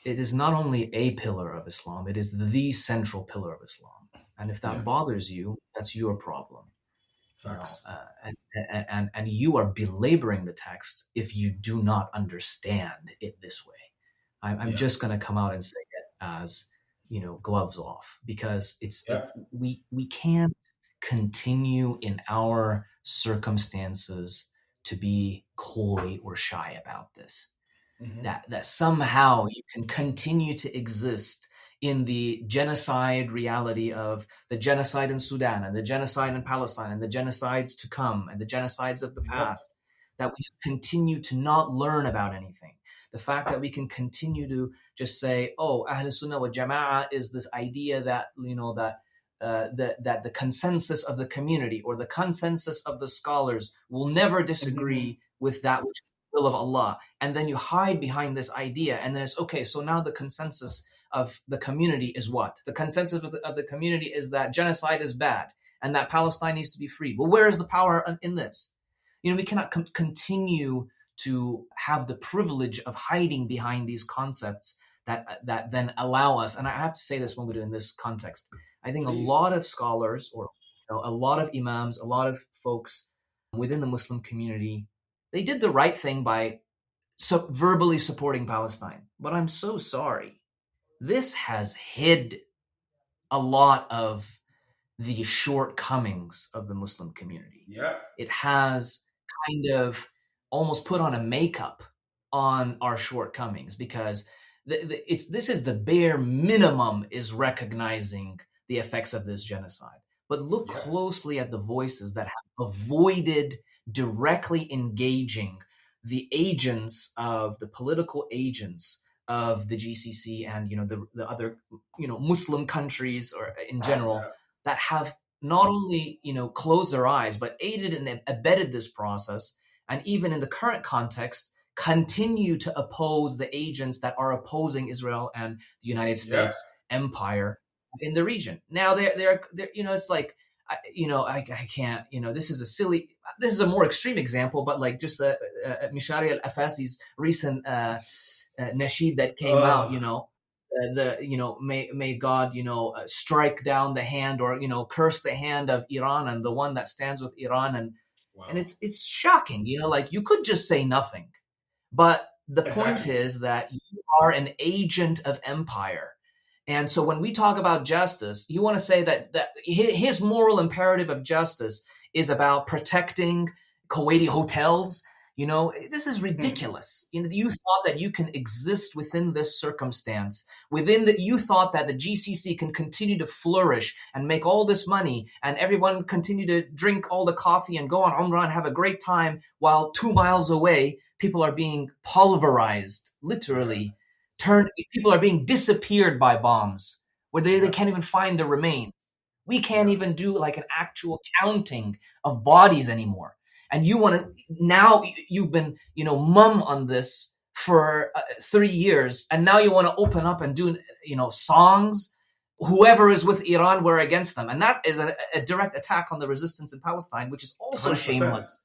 is not only a pillar of Islam, it is the central pillar of Islam. And if that bothers you, that's your problem. Facts. And you are belaboring the text if you do not understand it this way. I'm just going to come out and say it as, gloves off, because we can't continue in our circumstances to be coy or shy about this. Mm-hmm. That somehow you can continue to exist in the genocide reality of the genocide in Sudan and the genocide in Palestine and the genocides to come and the genocides of the past, that we continue to not learn about anything. The fact that we can continue to just say, oh, Ahl Sunnah wa Jama'ah is this idea that, that the consensus of the community or the consensus of the scholars will never disagree with that which is will of Allah. And then you hide behind this idea. And then it's okay. So now the consensus of the community is what? The consensus of the community is that genocide is bad and that Palestine needs to be freed. Well, where is the power in this? We cannot continue to have the privilege of hiding behind these concepts that then allow us. And I have to say this when we're in this context. I think Please. a lot of scholars, or a lot of imams, a lot of folks within the Muslim community, they did the right thing by verbally supporting Palestine. But I'm so sorry. This has hid a lot of the shortcomings of the Muslim community. Yeah. It has kind of almost put on a makeup on our shortcomings, because this is the bare minimum, is recognizing the effects of this genocide. But look closely at the voices that have avoided directly engaging the agents of the political agents of the GCC and the other Muslim countries, or in general, that have not only closed their eyes, but aided and abetted this process, and even in the current context continue to oppose the agents that are opposing Israel and the United States empire in the region. Now they're it's like I can't, this is a more extreme example, but like just Mishari al-Afasi's recent nasheed that came out, may God strike down the hand, or curse the hand of Iran and the one that stands with Iran, and it's shocking, like you could just say nothing, but the point is that you are an agent of empire. And so when we talk about justice, you want to say that his moral imperative of justice is about protecting Kuwaiti hotels. This is ridiculous. You thought that you can exist within this circumstance, you thought that the GCC can continue to flourish and make all this money, and everyone continue to drink all the coffee and go on Umrah and have a great time, while 2 miles away, people are being pulverized, literally. People are being disappeared by bombs, where they can't even find the remains. We can't even do like an actual counting of bodies anymore. And you've been, mum on this for 3 years, and now you want to open up and do, songs. Whoever is with Iran, we're against them. And that is a direct attack on the resistance in Palestine, which is also 100%. Shameless.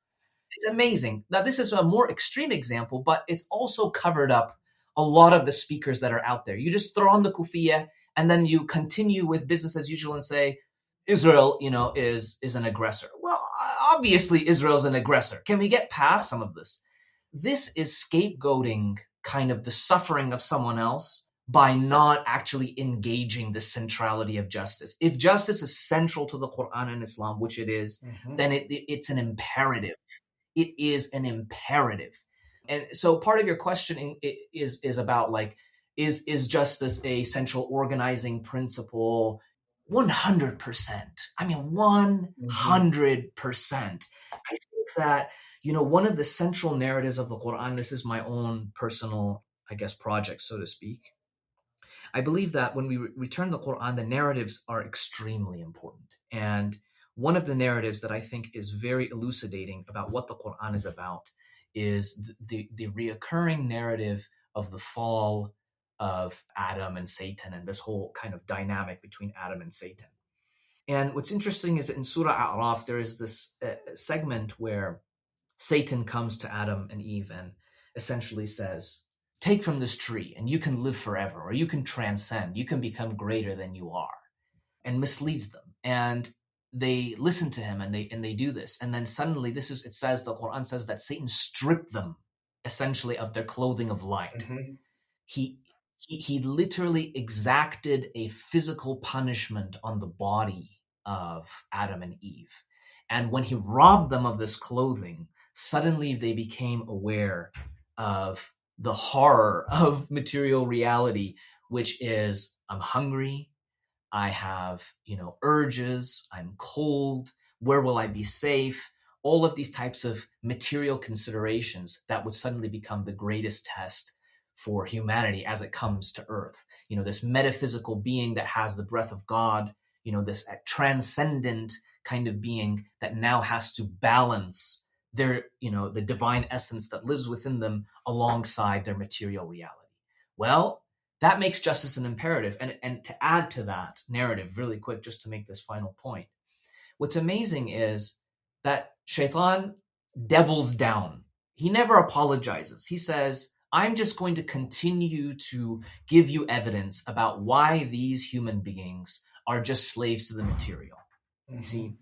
It's amazing. Now, this is a more extreme example, but it's also covered up a lot of the speakers that are out there. You just throw on the kufiya, and then you continue with business as usual and say, Israel, is an aggressor. Well, obviously Israel's an aggressor. Can we get past some of this? This is scapegoating kind of the suffering of someone else by not actually engaging the centrality of justice. If justice is central to the Quran and Islam, which it is, then it's an imperative. It is an imperative. And so part of your questioning is about like, is justice a central organizing principle? 100%. I mean, 100%. I think that, one of the central narratives of the Quran, this is my own personal, I guess, project, so to speak. I believe that when we return the Quran, the narratives are extremely important. And one of the narratives that I think is very elucidating about what the Quran is about is the reoccurring narrative of the fall of Adam and Satan, and this whole kind of dynamic between Adam and Satan. And what's interesting is that in Surah A'raf, there is this segment where Satan comes to Adam and Eve and essentially says, take from this tree and you can live forever, or you can transcend, you can become greater than you are, and misleads them. And they listen to him and they do this. And then suddenly the Quran says that Satan stripped them essentially of their clothing of light. He literally exacted a physical punishment on the body of Adam and Eve. And when he robbed them of this clothing, suddenly they became aware of the horror of material reality, which is, I'm hungry, I have, urges, I'm cold, where will I be safe? All of these types of material considerations that would suddenly become the greatest test for humanity as it comes to earth. This metaphysical being that has the breath of God, this transcendent kind of being that now has to balance their, the divine essence that lives within them alongside their material reality. Well, that makes justice an imperative. And to add to that narrative really quick, just to make this final point, what's amazing is that Shaitan doubles down. He never apologizes. He says, I'm just going to continue to give you evidence about why these human beings are just slaves to the material. You see?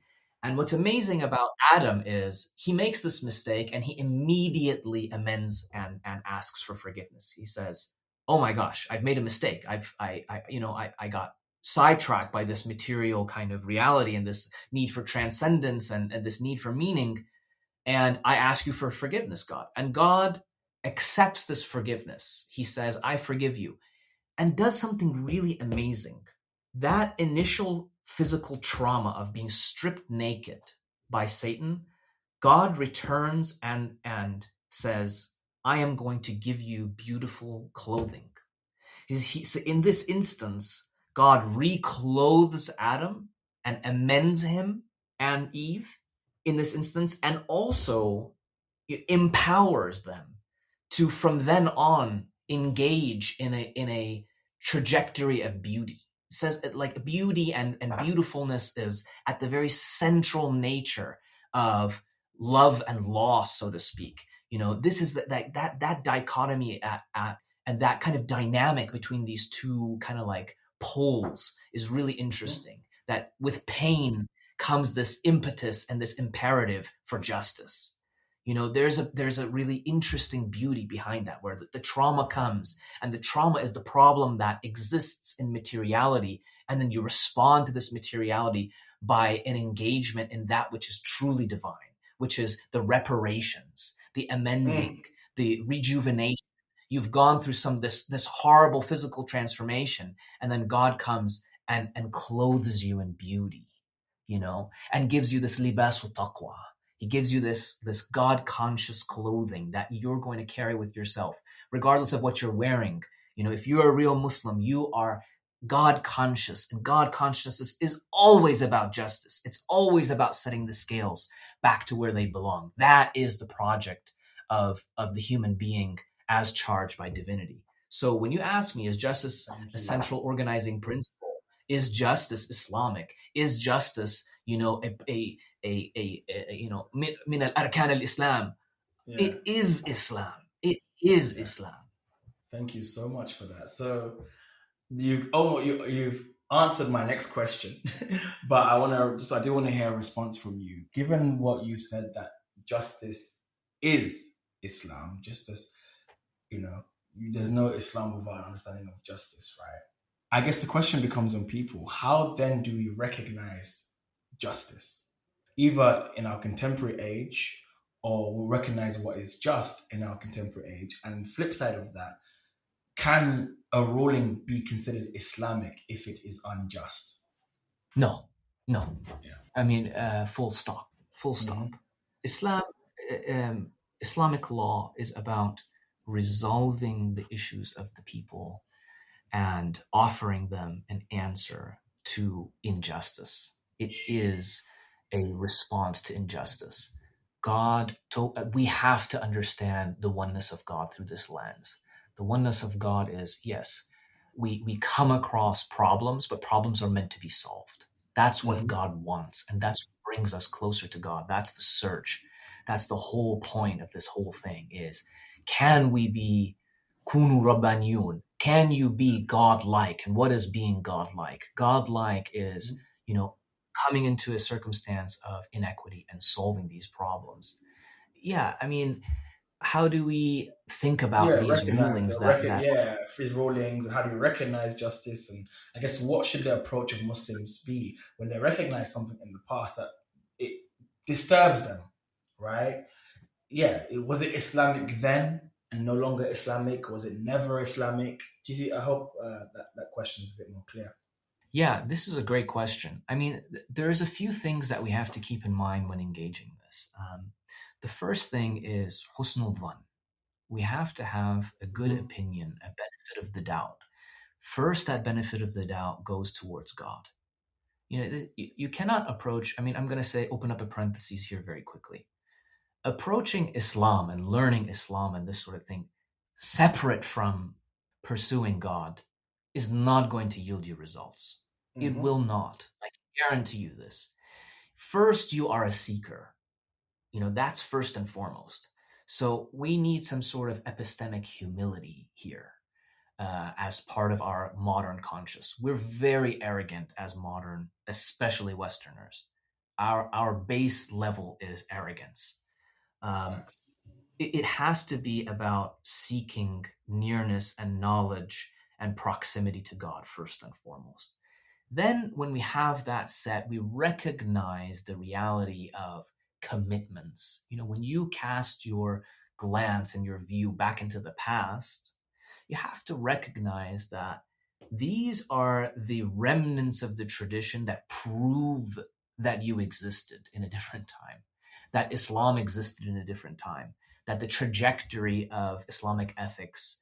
And what's amazing about Adam is he makes this mistake and he immediately amends and asks for forgiveness. He says, oh my gosh, I've made a mistake. I got sidetracked by this material kind of reality and this need for transcendence and this need for meaning. And I ask you for forgiveness, God. And God accepts this forgiveness. He says, I forgive you, and does something really amazing. That initial physical trauma of being stripped naked by Satan, God returns and says, I am going to give you beautiful clothing. So in this instance, God reclothes Adam and amends him and Eve in this instance, and also empowers them to from then on engage in a trajectory of beauty. It says like beauty and beautifulness is at the very central nature of love and loss, so to speak. This is that dichotomy and that kind of dynamic between these two kind of like poles is really interesting. That with pain comes this impetus and this imperative for justice. There's a really interesting beauty behind that, where the trauma comes, and the trauma is the problem that exists in materiality, and then you respond to this materiality by an engagement in that which is truly divine, which is the reparations, the amending, the rejuvenation. You've gone through this horrible physical transformation, and then God comes and clothes you in beauty, and gives you this libasu taqwa. He gives you this God-conscious clothing that you're going to carry with yourself, regardless of what you're wearing. If you're a real Muslim, you are God-conscious, and God-consciousness is always about justice. It's always about setting the scales back to where they belong. That is the project of the human being as charged by divinity. So when you ask me, is justice a central organizing principle? Is justice Islamic? Is justice, min al-arkan al-Islam? It is Islam. It is Islam. Thank you so much for that. So you've answered my next question, but I do want to hear a response from you. Given what you said, that justice is Islam, just as there's no Islam without an understanding of justice, right? I guess the question becomes on people: how then do we recognize justice, either in our contemporary age, or we'll recognize what is just in our contemporary age? And flip side of that, can a ruling be considered Islamic if it is unjust? No. Yeah. I mean, full stop. Islamic law is about resolving the issues of the people and offering them an answer to injustice. It is a response to injustice. We have to understand the oneness of God through this lens. The oneness of God is, yes, we come across problems, but problems are meant to be solved. That's what God wants, and that's what brings us closer to God. That's the search. That's the whole point of this whole thing is, can we be kunu rabbaniyun? Can you be godlike? And what is being godlike? Godlike is, coming into a circumstance of inequity and solving these problems. Yeah, I mean, how do we think about these rulings these rulings, and how do we recognize justice? And I guess what should the approach of Muslims be when they recognize something in the past that it disturbs them, right? Yeah, was it Islamic then and no longer Islamic? Was it never Islamic? Do you see? I hope that question is a bit more clear. Yeah, this is a great question. I mean, there's a few things that we have to keep in mind when engaging this. The first thing is husnul dhan. We have to have a good opinion, a benefit of the doubt. First, that benefit of the doubt goes towards God. You cannot approach, I mean, I'm going to say, open up a parenthesis here very quickly. approaching Islam and learning Islam and this sort of thing, separate from pursuing God, is not going to yield you results. It will not. I can guarantee you this. First, you are a seeker. That's first and foremost. So we need some sort of epistemic humility here as part of our modern conscious. We're very arrogant as modern, especially Westerners. Our base level is arrogance. It has to be about seeking nearness and knowledge and proximity to God first and foremost. Then when we have that set, we recognize the reality of commitments. When you cast your glance and your view back into the past, you have to recognize that these are the remnants of the tradition that prove that you existed in a different time, that Islam existed in a different time, that the trajectory of Islamic ethics,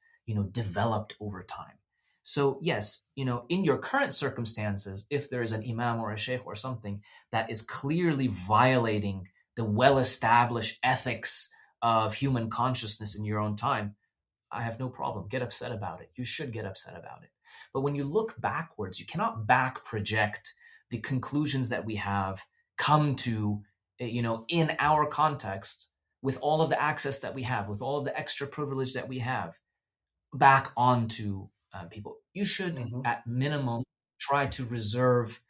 developed over time. So yes, in your current circumstances, if there is an imam or a sheikh or something that is clearly violating the well-established ethics of human consciousness in your own time, I have no problem. Get upset about it. You should get upset about it. But when you look backwards, you cannot back project the conclusions that we have come to, in our context, with all of the access that we have, with all of the extra privilege that we have, back onto people. You should, at minimum, try to reserve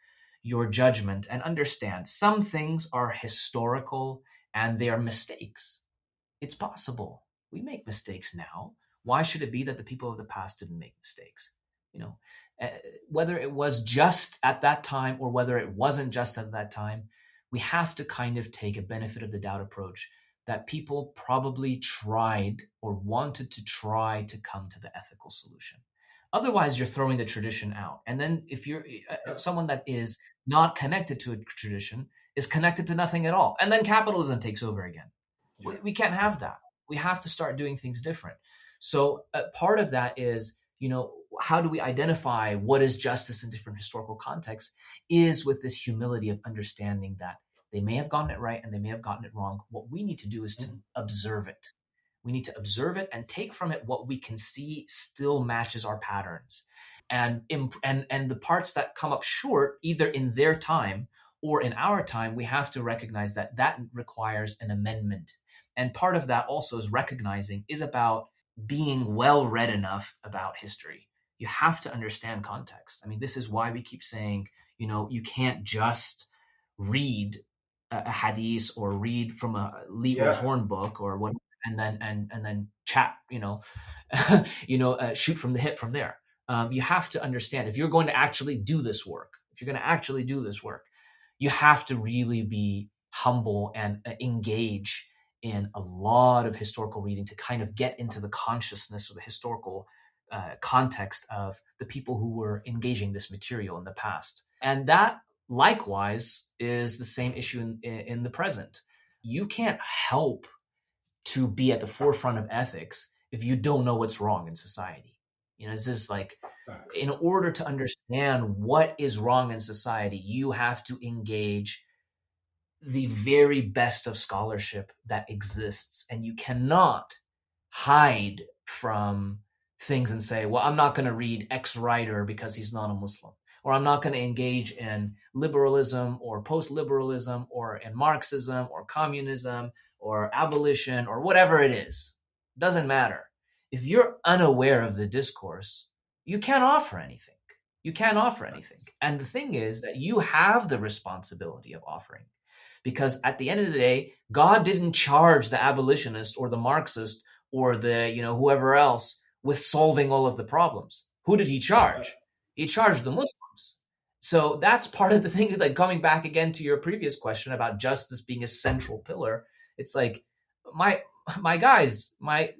your judgment and understand some things are historical and they are mistakes. It's possible. We make mistakes now. Why should it be that the people of the past didn't make mistakes? Whether it was just at that time or whether it wasn't just at that time, we have to kind of take a benefit of the doubt approach that people probably tried or wanted to try to come to the ethical solution. Otherwise, you're throwing the tradition out. And then if you're someone that is not connected to a tradition, is connected to nothing at all. And then capitalism takes over again. Yeah. We can't have that. We have to start doing things different. So part of that is, how do we identify what is justice in different historical contexts is with this humility of understanding that they may have gotten it right and they may have gotten it wrong. What we need to do is to observe it. We need to observe it and take from it what we can see still matches our patterns. And the parts that come up short, either in their time or in our time, we have to recognize that requires an amendment. And part of that also is about being well read enough about history. You have to understand context. I mean, this is why we keep saying, you can't just read a hadith or read from a legal horn book or what, and then chat, shoot from the hip from there. You have to understand if you're going to actually do this work. You have to really be humble and engage in a lot of historical reading to kind of get into the consciousness or the historical context of the people who were engaging this material in the past. And that likewise is the same issue in the present. You can't help to be at the forefront of ethics if you don't know what's wrong in society. It's just like, in order to understand what is wrong in society, you have to engage the very best of scholarship that exists. And you cannot hide from things and say, well, I'm not going to read X writer because he's not a Muslim. Or I'm not going to engage in liberalism or post-liberalism or in Marxism or communism or abolition or whatever it is. Doesn't matter. If you're unaware of the discourse, you can't offer anything. And the thing is that you have the responsibility of offering. Because at the end of the day, God didn't charge the abolitionist or the Marxist or the, whoever else with solving all of the problems. Who did he charge? He charged the Muslims. So that's part of the thing, like coming back again to your previous question about justice being a central pillar. It's like, my guys, my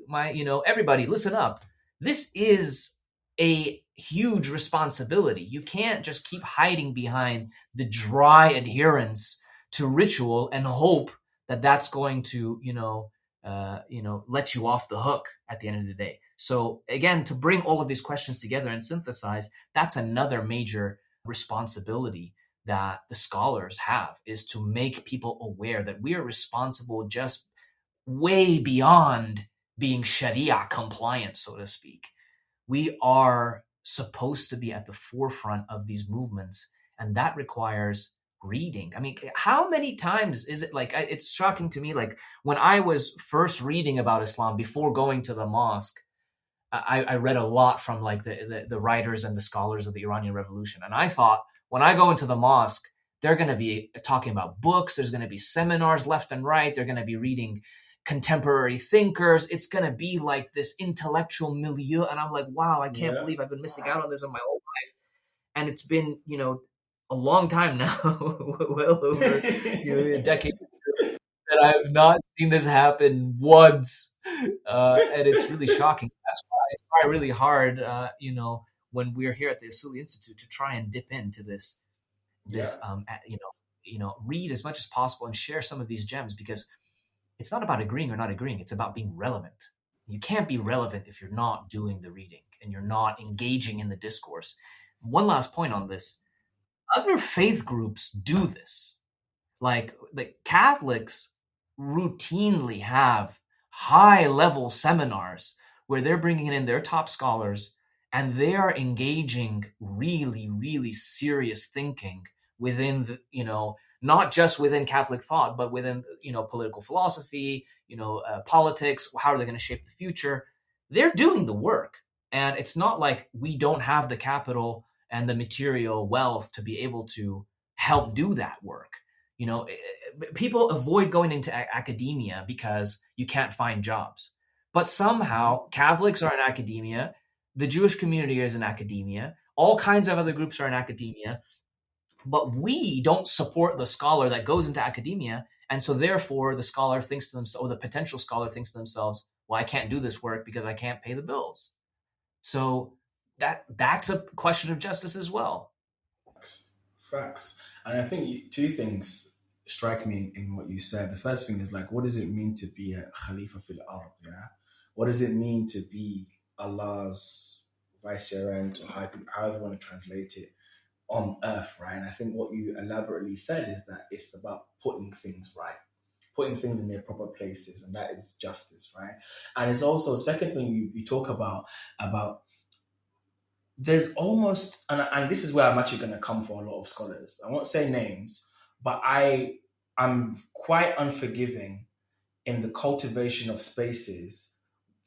everybody, listen up. This is a huge responsibility. You can't just keep hiding behind the dry adherence to ritual and hope that that's going to, let you off the hook at the end of the day. So again, to bring all of these questions together and synthesize, that's another major responsibility that the scholars have, is to make people aware that we are responsible just way beyond being Sharia compliant, so to speak. We are supposed to be at the forefront of these movements, and that requires reading. I mean, how many times is it like, it's shocking to me, like when I was first reading about Islam before going to the mosque, I read a lot from like the writers and the scholars of the Iranian Revolution. And I thought, when I go into the mosque, they're going to be talking about books. There's going to be seminars left and right. They're going to be reading contemporary thinkers. It's going to be like this intellectual milieu. And I'm like, wow, I can't believe I've been missing out on this in my whole life. And it's been, a long time now, well over a decade, that I have not seen this happen once, and it's really shocking. That's why I try really hard, when we're here at the Asuli Institute, to try and dip into this, read as much as possible and share some of these gems, because it's not about agreeing or not agreeing. It's about being relevant. You can't be relevant if you're not doing the reading and you're not engaging in the discourse. One last point on this: other faith groups do this. Like Catholics routinely have high level seminars where they're bringing in their top scholars and they are engaging really, really serious thinking within not just within Catholic thought, but within, political philosophy, politics. How are they going to shape the future? They're doing the work. And it's not like we don't have the capital and the material wealth to be able to help do that work. People avoid going into academia because you can't find jobs. But somehow Catholics are in academia, the Jewish community is in academia, all kinds of other groups are in academia, but we don't support the scholar that goes into academia. And so therefore the scholar thinks to themselves, or the potential scholar thinks to themselves, well, I can't do this work because I can't pay the bills. So that's a question of justice as well. Facts. And I think two things strike me in what you said. The first thing is like, what does it mean to be a Khalifa fil Ard? Yeah. What does it mean to be Allah's vicegerent, or however you want to translate it, on earth, right? And I think what you elaborately said is that it's about putting things right, putting things in their proper places, and that is justice, right? And it's also, second thing you talk about there's almost, and this is where I'm actually going to come for a lot of scholars. I won't say names, but I'm quite unforgiving in the cultivation of spaces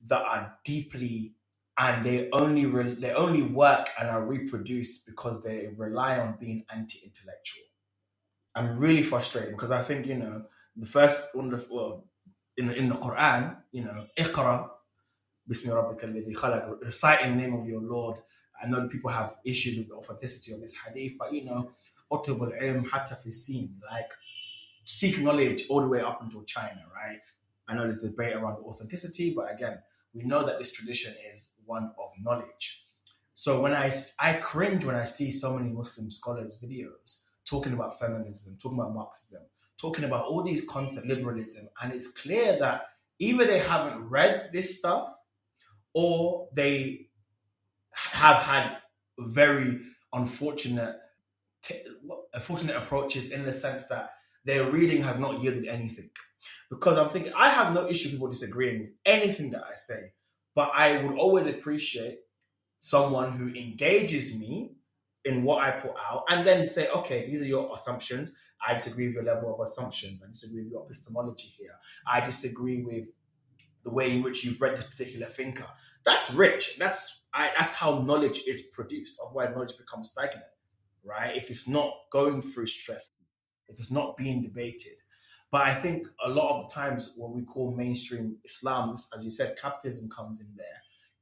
that are deeply, and they only work and are reproduced because they rely on being anti-intellectual. I'm really frustrated because I think the first one of the in the Quran, Iqra Bismi Rabbika alladhi khalaq, recite in the name of your Lord. I know people have issues with the authenticity of this hadith, but utub al-ilm hatta fi sin, like seek knowledge all the way up until China, right? I know there's debate around the authenticity, but again, we know that this tradition is one of knowledge. So when I cringe when I see so many Muslim scholars' videos talking about feminism, talking about Marxism, talking about all these concepts, liberalism, and it's clear that either they haven't read this stuff or they have had very unfortunate approaches in the sense that their reading has not yielded anything. Because I'm thinking, I have no issue people disagreeing with anything that I say, but I would always appreciate someone who engages me in what I put out and then say, okay, these are your assumptions. I disagree with your level of assumptions. I disagree with your epistemology here. I disagree with the way in which you've read this particular thinker. That's rich. That's how knowledge is produced. Otherwise, knowledge becomes stagnant, right? If it's not going through stresses, if it's not being debated. But I think a lot of the times what we call mainstream Islam, as you said, capitalism comes in there.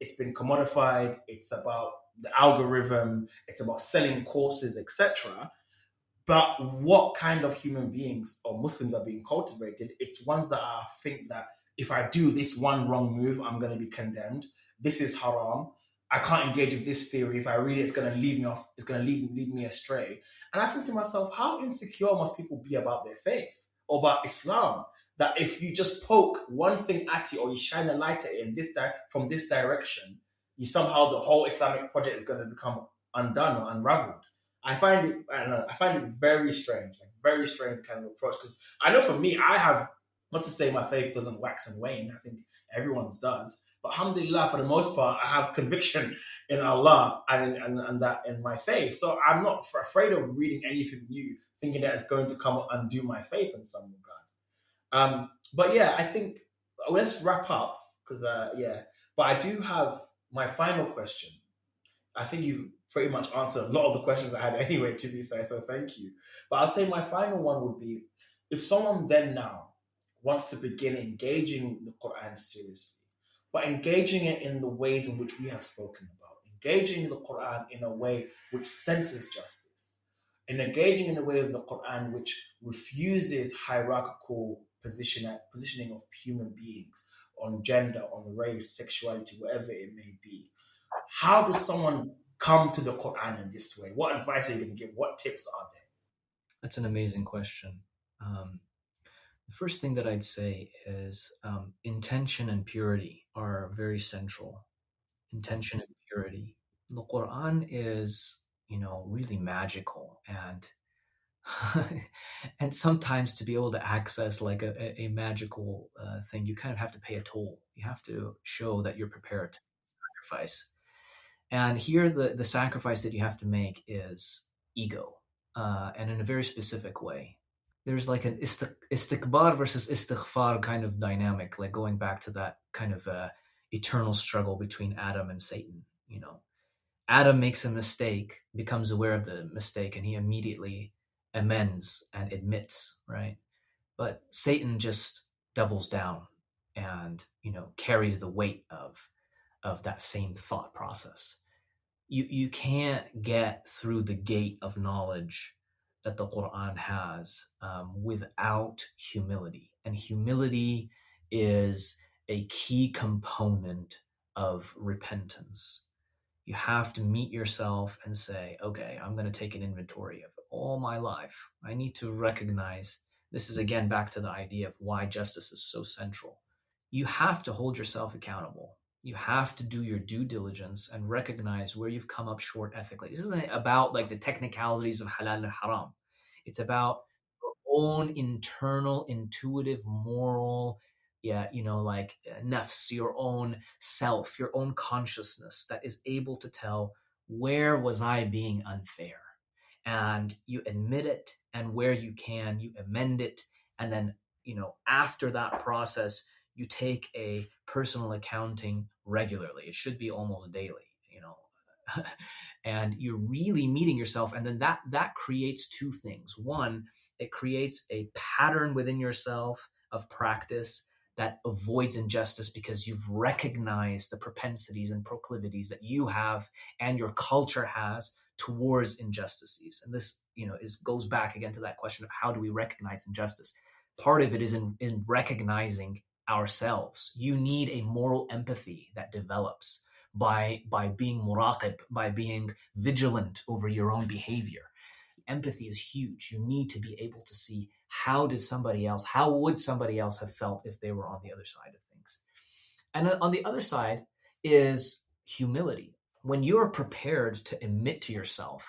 It's been commodified. It's about the algorithm. It's about selling courses, etc. But what kind of human beings or Muslims are being cultivated? It's ones that think that if I do this one wrong move, I'm going to be condemned. This is haram. I can't engage with this theory. If I read it, it's going to lead me off. It's going to lead me astray. And I think to myself, how insecure must people be about their faith or about Islam? That if you just poke one thing at it or you shine a light at it in from this direction, somehow the whole Islamic project is going to become undone or unraveled. I find it very strange, like very strange kind of approach. Because I know for me, I have Not to say my faith doesn't wax and wane. I think everyone's does. But alhamdulillah, for the most part, I have conviction in Allah and that in my faith. So I'm not afraid of reading anything new, thinking that it's going to come and undo my faith in some regard. But yeah, I think let's wrap up because yeah. But I do have my final question. I think you pretty much answered a lot of the questions I had anyway, to be fair, so thank you. But I'll say my final one would be if someone then now wants to begin engaging the Quran seriously, but engaging it in the ways in which we have spoken about, engaging the Quran in a way which centers justice, and engaging in a way of the Quran which refuses hierarchical positioning of human beings on gender, on race, sexuality, whatever it may be. How does someone come to the Quran in this way? What advice are you going to give? What tips are there? That's an amazing question. The first thing that I'd say is intention and purity are very central. Intention and purity. The Quran is, really magical, and and sometimes to be able to access like a magical thing, you kind of have to pay a toll. You have to show that you're prepared to sacrifice. And here, the sacrifice that you have to make is ego, and in a very specific way. There's like an istikbar versus istighfar kind of dynamic, like going back to that kind of eternal struggle between Adam and Satan. Adam makes a mistake, becomes aware of the mistake, and he immediately amends and admits, right? But Satan just doubles down and carries the weight of that same thought process. You can't get through the gate of knowledge that the Quran has without humility, and humility is a key component of repentance. You have to meet yourself and say, okay, I'm going to take an inventory of all my life. I need to recognize this is again back to the idea of why justice is so central. You have to hold yourself accountable. You have to do your due diligence and recognize where you've come up short ethically. This isn't about like the technicalities of halal and haram. It's about your own internal, intuitive, moral, like nafs, your own self, your own consciousness that is able to tell where was I being unfair. And you admit it, and where you can, you amend it. And then, after that process, you take a personal accounting regularly. It should be almost daily. And you're really meeting yourself, and then that creates two things. One, it creates a pattern within yourself of practice that avoids injustice because you've recognized the propensities and proclivities that you have and your culture has towards injustices. And this goes back again to that question of how do we recognize injustice. Part of it is in recognizing ourselves. You need a moral empathy that develops by being muraqib, by being vigilant over your own behavior. Empathy is huge. You need to be able to see how would somebody else have felt if they were on the other side of things. And on the other side is humility. When you're prepared to admit to yourself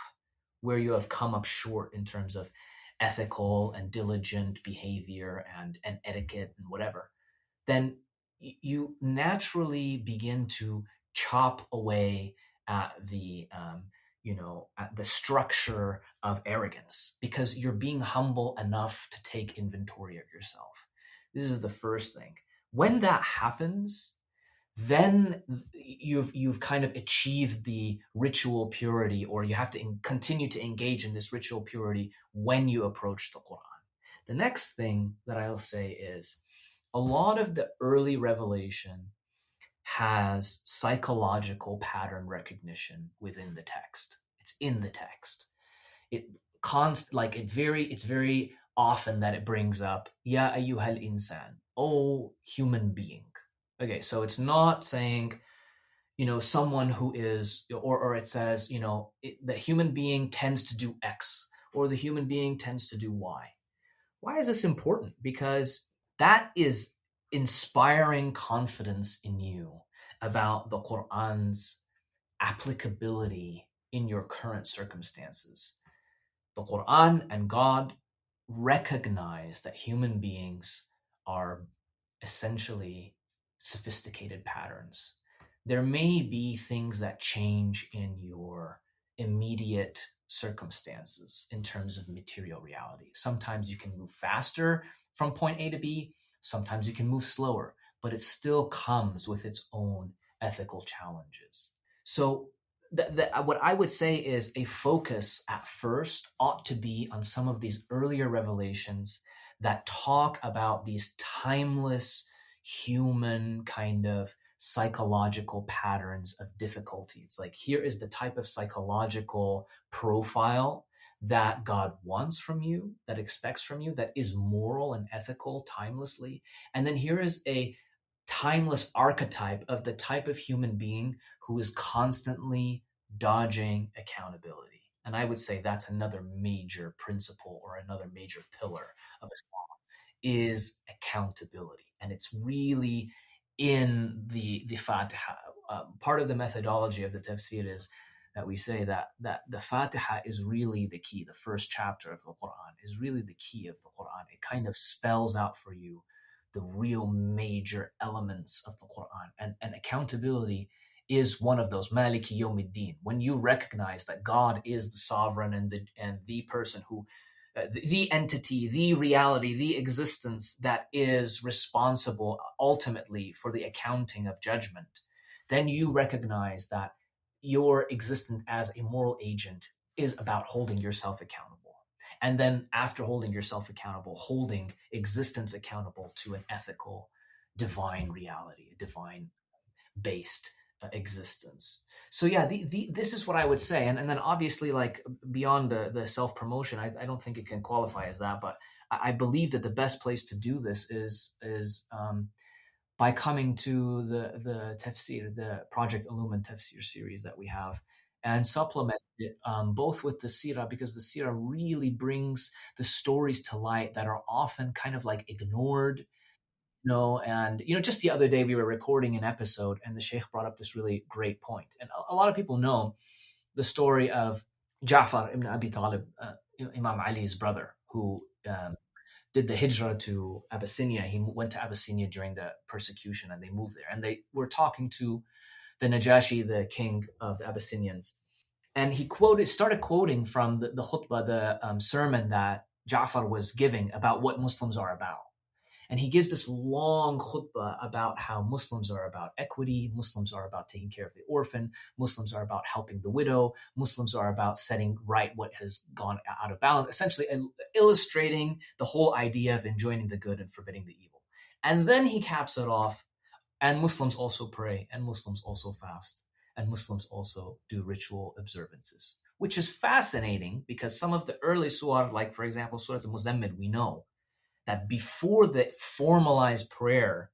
where you have come up short in terms of ethical and diligent behavior and etiquette and whatever, then you naturally begin to chop away at the structure of arrogance, because you're being humble enough to take inventory of yourself. This is the first thing. When that happens, then you've kind of achieved the ritual purity, or you have to continue to engage in this ritual purity when you approach the Quran. The next thing that I'll say is a lot of the early revelation has psychological pattern recognition within the text. It's in the text. It's very often that it brings up ya ayyuhal insan, oh human being. Okay, so it's not saying someone who is, or it says the human being tends to do X, or the human being tends to do Y. Why is this important? Because that is inspiring confidence in you about the Quran's applicability in your current circumstances. The Quran and God recognize that human beings are essentially sophisticated patterns. There may be things that change in your immediate circumstances in terms of material reality. Sometimes you can move faster from point A to B, sometimes you can move slower, but it still comes with its own ethical challenges. So, what I would say is a focus at first ought to be on some of these earlier revelations that talk about these timeless human kind of psychological patterns of difficulty. It's like, here is the type of psychological profile that God wants from you, that expects from you, that is moral and ethical timelessly. And then here is a timeless archetype of the type of human being who is constantly dodging accountability. And I would say that's another major principle or another major pillar of Islam is accountability. And it's really in the Fatiha. Part of the methodology of the tafsir is that we say that the Fatiha is really the key. The first chapter of the Quran is really the key of the Quran. It kind of spells out for you the real major elements of the Quran. And accountability is one of those. Maliki Yawmiddin. When you recognize that God is the sovereign and the person who the entity, the reality, the existence that is responsible ultimately for the accounting of judgment, then you recognize that your existence as a moral agent is about holding yourself accountable. And then after holding yourself accountable, holding existence accountable to an ethical, divine reality, a divine based existence. So yeah, this is what I would say. And then obviously, like, beyond the self-promotion, I don't think it can qualify as that, but I believe that the best place to do this is by coming to the tafsir, the Project Illumin tafsir series that we have, and supplement it both with the seerah, because the seerah really brings the stories to light that are often kind of like ignored. And just the other day we were recording an episode and the sheikh brought up this really great point. And a lot of people know the story of Ja'far ibn Abi Talib, Imam Ali's brother, who did the hijrah to Abyssinia. He went to Abyssinia during the persecution and they moved there. And they were talking to the Najashi, the king of the Abyssinians. And he started quoting from the khutbah, the sermon that Ja'far was giving about what Muslims are about. And he gives this long khutbah about how Muslims are about equity, Muslims are about taking care of the orphan, Muslims are about helping the widow, Muslims are about setting right what has gone out of balance, essentially illustrating the whole idea of enjoining the good and forbidding the evil. And then he caps it off, and Muslims also pray, and Muslims also fast, and Muslims also do ritual observances, which is fascinating because some of the early surah, like for example, Surah Al-Muzammil, we know that before the formalized prayer,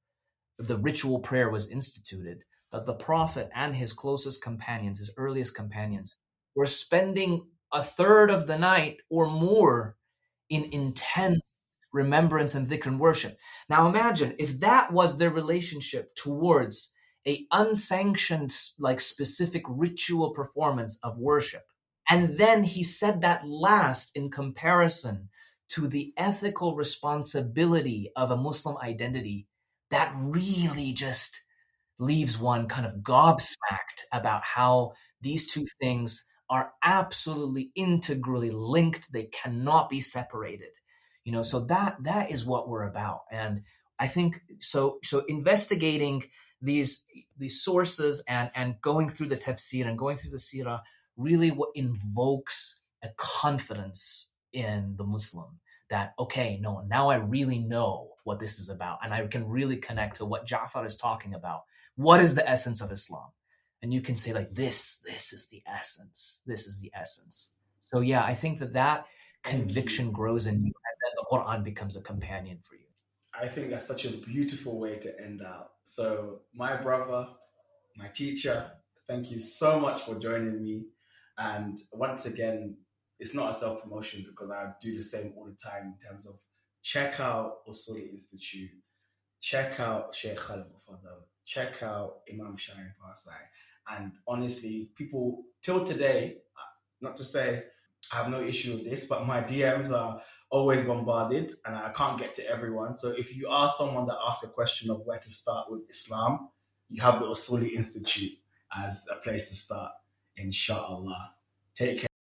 the ritual prayer was instituted, that the Prophet and his closest companions, his earliest companions, were spending a third of the night or more in intense remembrance and dhikr and worship. Now imagine if that was their relationship towards a unsanctioned, like, specific ritual performance of worship. And then he said that last in comparison to the ethical responsibility of a Muslim identity, that really just leaves one kind of gobsmacked about how these two things are absolutely integrally linked. They cannot be separated. So that is what we're about. And I think so investigating these sources and going through the tafsir and going through the seerah really what invokes a confidence in the Muslim that, okay, no, now I really know what this is about, and I can really connect to what Ja'far is talking about. What is the essence of Islam? And you can say, like, this is the essence. This is the essence. So yeah, I think that conviction grows in you, and then the Quran becomes a companion for you. I think that's such a beautiful way to end out. So, my brother, my teacher, thank you so much for joining me. And once again, it's not a self promotion because I do the same all the time in terms of check out Usuli Institute, check out Sheikh Khalid Mufadal, check out Imam Shayan Parsai. And honestly, people till today, not to say I have no issue with this, but my DMs are always bombarded and I can't get to everyone. So if you are someone that asks a question of where to start with Islam, you have the Usuli Institute as a place to start, inshallah. Take care.